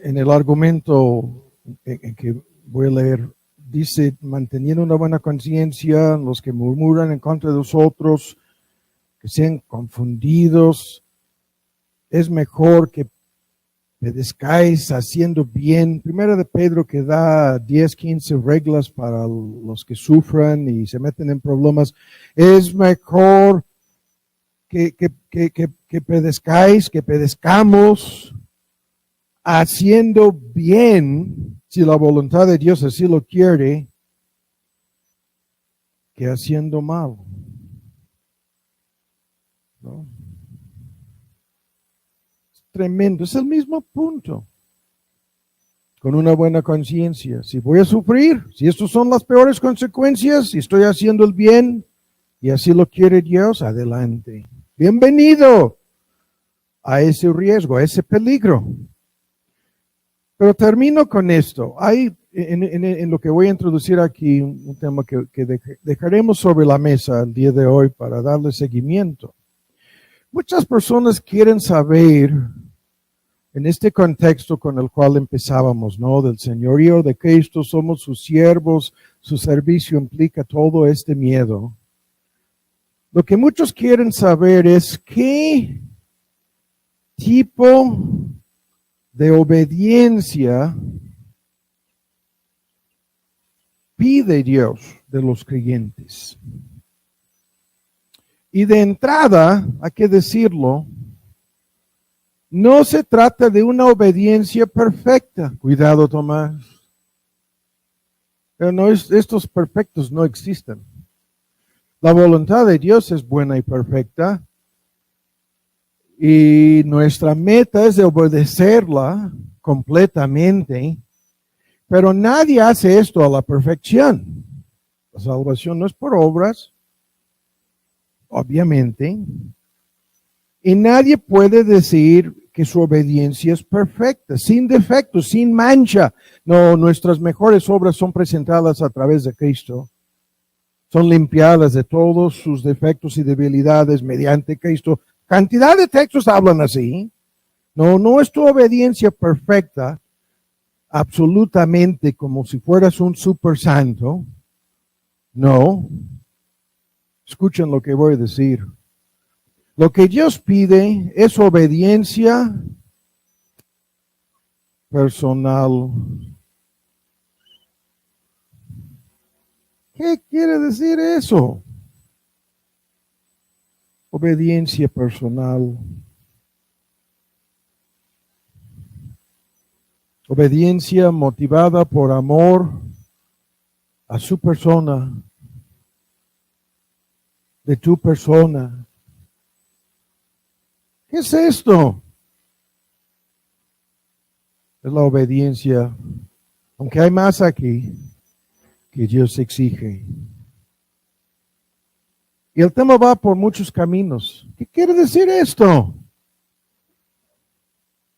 En el argumento en que voy a leer, dice, manteniendo una buena conciencia, los que murmuran en contra de nosotros, que sean confundidos, es mejor que pedezcáis haciendo bien. Primera de Pedro, que da 10, 15 reglas para los que sufran y se meten en problemas. Es mejor que pedezcáis, que pedezcamos haciendo bien, si la voluntad de Dios así lo quiere, que haciendo mal, ¿no? Es tremendo, es el mismo punto. Con una buena conciencia, si voy a sufrir, si estas son las peores consecuencias, si estoy haciendo el bien y así lo quiere Dios, adelante. Bienvenido a ese riesgo, a ese peligro. Pero termino con esto. Hay en lo que voy a introducir aquí un tema que dejaremos sobre la mesa el día de hoy para darle seguimiento. Muchas personas quieren saber, en este contexto con el cual empezábamos, ¿no? Del señorío de Cristo, somos sus siervos, su servicio implica todo este miedo. Lo que muchos quieren saber es qué tipo de obediencia pide Dios de los creyentes. Y de entrada, hay que decirlo, no se trata de una obediencia perfecta. Cuidado, Tomás. Pero estos perfectos no existen. La voluntad de Dios es buena y perfecta. Y nuestra meta es de obedecerla completamente. Pero nadie hace esto a la perfección. La salvación no es por obras, obviamente. Y nadie puede decir que su obediencia es perfecta, sin defectos, sin mancha. No, nuestras mejores obras son presentadas a través de Cristo. Son limpiadas de todos sus defectos y debilidades mediante Cristo. Cantidad de textos hablan así. No es tu obediencia perfecta, absolutamente como si fueras un super santo. No. Escuchen lo que voy a decir. Lo que Dios pide es obediencia personal. ¿Qué quiere decir eso? Obediencia personal. Obediencia motivada por amor a su persona, de tu persona. ¿Qué es esto? Es la obediencia, aunque hay más aquí, que Dios exige. Y el tema va por muchos caminos. ¿Qué quiere decir esto?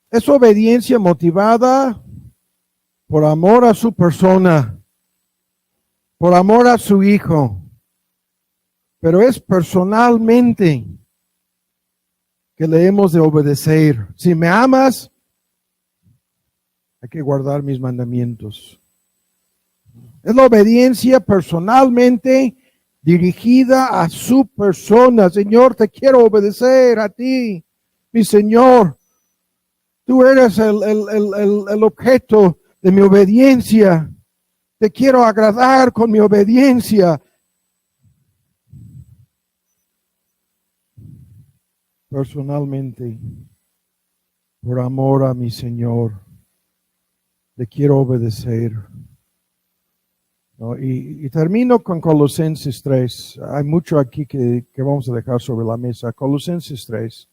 Es obediencia motivada por amor a su persona, por amor a su hijo, pero es personalmente que le hemos de obedecer. Si me amas, hay que guardar mis mandamientos. Es la obediencia personalmente dirigida a su persona. Señor, te quiero obedecer a ti, mi Señor. Tú eres el objeto de mi obediencia. Te quiero agradar con mi obediencia. Personalmente, por amor a mi Señor, le quiero obedecer. ¿No? Y termino con Colosenses 3. Hay mucho aquí que vamos a dejar sobre la mesa. Colosenses 3.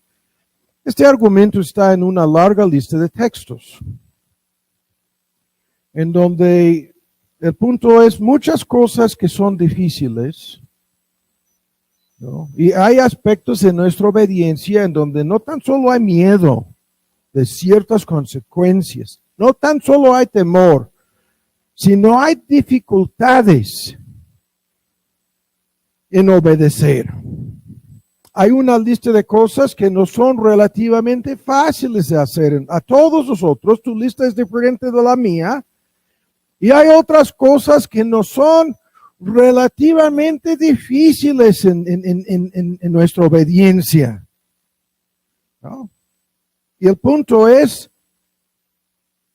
Este argumento está en una larga lista de textos, en donde el punto es muchas cosas que son difíciles, ¿no? Y hay aspectos de nuestra obediencia en donde no tan solo hay miedo de ciertas consecuencias, no tan solo hay temor, sino hay dificultades en obedecer. Hay una lista de cosas que no son relativamente fáciles de hacer. A todos nosotros, tu lista es diferente de la mía. Y hay otras cosas que no son relativamente difíciles en nuestra obediencia, ¿no? Y el punto es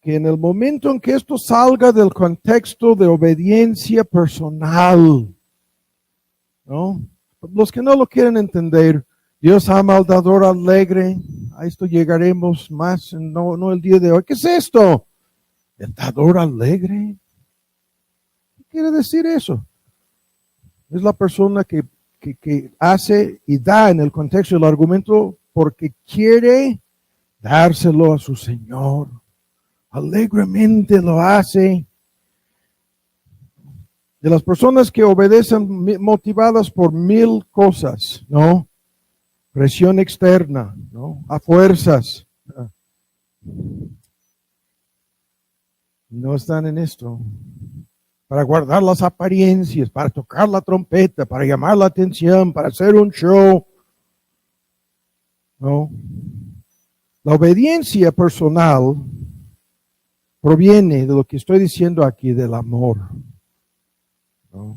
que en el momento en que esto salga del contexto de obediencia personal, ¿no? Los que no lo quieren entender, Dios ama al dador alegre. A esto llegaremos más, no el día de hoy. ¿Qué es esto? ¿El dador alegre? ¿Qué quiere decir eso? Es la persona que hace y da en el contexto del argumento porque quiere dárselo a su Señor. Alegremente lo hace. De las personas que obedecen motivadas por 1000 cosas, ¿no? Presión externa, ¿no? A fuerzas. No están en esto. Para guardar las apariencias, para tocar la trompeta, para llamar la atención, para hacer un show. ¿No? La obediencia personal proviene de lo que estoy diciendo aquí, del amor. ¿No?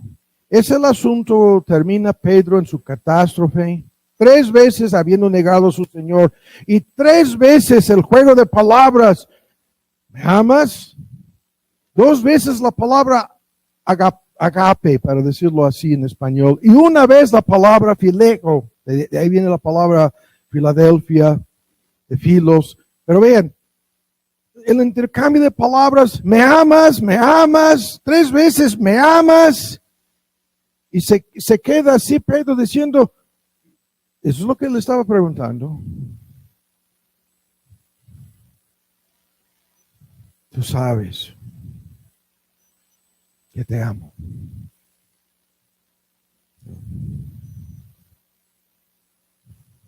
Es el asunto, termina Pedro en su catástrofe, 3 veces habiendo negado a su Señor, y 3 veces el juego de palabras. ¿Me amas? 2 veces la palabra agape, para decirlo así en español, y 1 vez la palabra fileo, de ahí viene la palabra Filadelfia, de filos. Pero vean, el intercambio de palabras, me amas, 3 veces me amas. Y se queda así Pedro diciendo, eso es lo que le estaba preguntando. Tú sabes que te amo.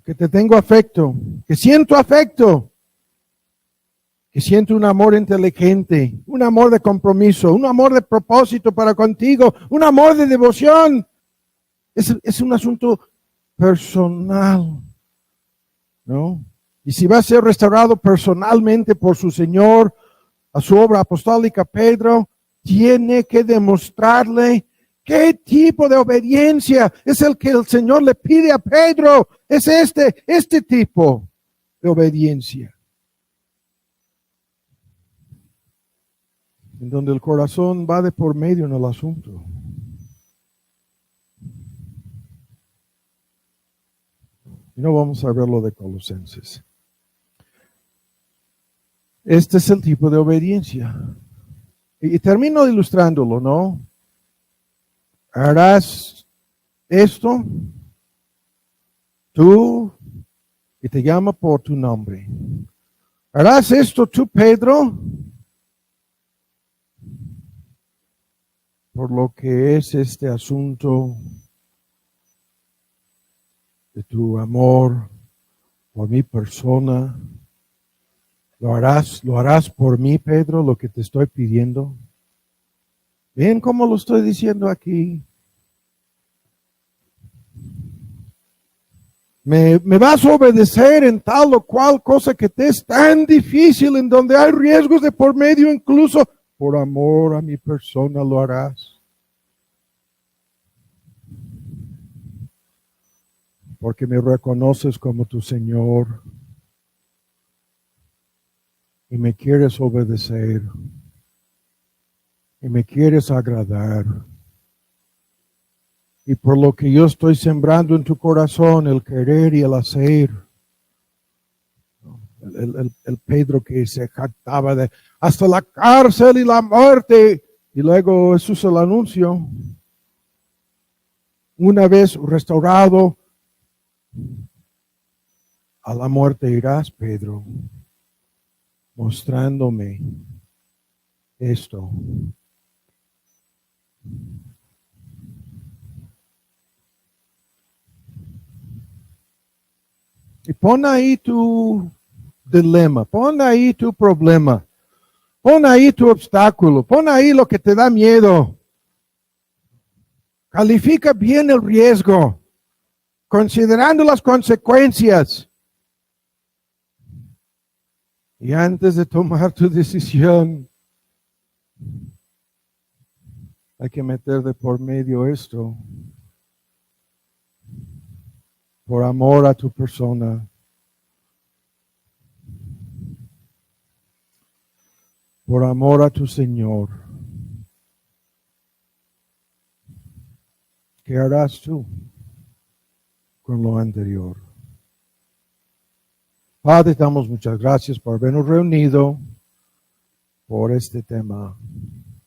Que te tengo afecto, que siento afecto, que siento un amor inteligente, un amor de compromiso, un amor de propósito para contigo, un amor de devoción. Es un asunto personal, ¿no? Y si va a ser restaurado personalmente por su Señor, a su obra apostólica, Pedro tiene que demostrarle qué tipo de obediencia es el que el Señor le pide a Pedro. Es este tipo de obediencia. En donde el corazón va de por medio en el asunto. Y no vamos a ver lo de Colosenses. Este es el tipo de obediencia. Y termino ilustrándolo, ¿no? Harás esto, tú, y te llama por tu nombre. Harás esto tú, Pedro, por lo que es este asunto de tu amor por mi persona. Lo harás por mí, Pedro, lo que te estoy pidiendo. ¿Ven cómo lo estoy diciendo aquí? Me vas a obedecer en tal o cual cosa que te es tan difícil, en donde hay riesgos de por medio, incluso por amor a mi persona lo harás. Porque me reconoces como tu Señor y me quieres obedecer y me quieres agradar. Y por lo que yo estoy sembrando en tu corazón, el querer y el hacer. El Pedro que se jactaba de hasta la cárcel y la muerte. Y luego eso es el anuncio. Una vez restaurado, a la muerte irás, Pedro, mostrándome esto. Y pon ahí tu dilema, pon ahí tu problema, pon ahí tu obstáculo, pon ahí lo que te da miedo. Califica bien el riesgo, considerando las consecuencias. Y antes de tomar tu decisión, hay que meter de por medio esto. Por amor a tu persona. Por amor a tu Señor. ¿Qué harás tú con lo anterior? Padre, damos muchas gracias por habernos reunido por este tema.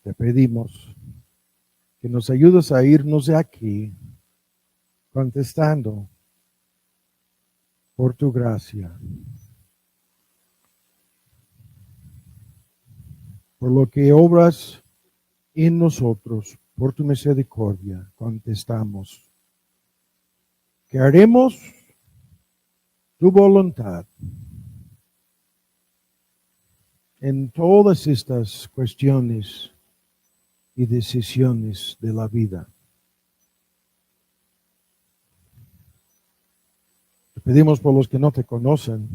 Te pedimos que nos ayudes a irnos de aquí contestando por tu gracia, por lo que obras en nosotros, por tu misericordia, contestamos que haremos tu voluntad en todas estas cuestiones y decisiones de la vida. Te pedimos por los que no te conocen,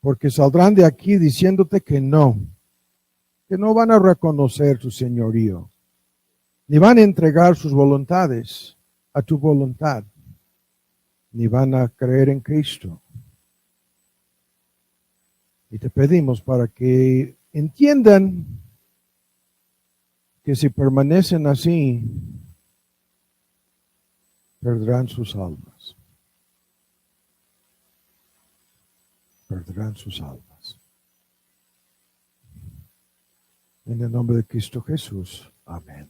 porque saldrán de aquí diciéndote que no van a reconocer tu señorío, ni van a entregar sus voluntades a tu voluntad, ni van a creer en Cristo. Y te pedimos para que entiendan que si permanecen así, perderán sus almas. Perderán sus almas. En el nombre de Cristo Jesús. Amén.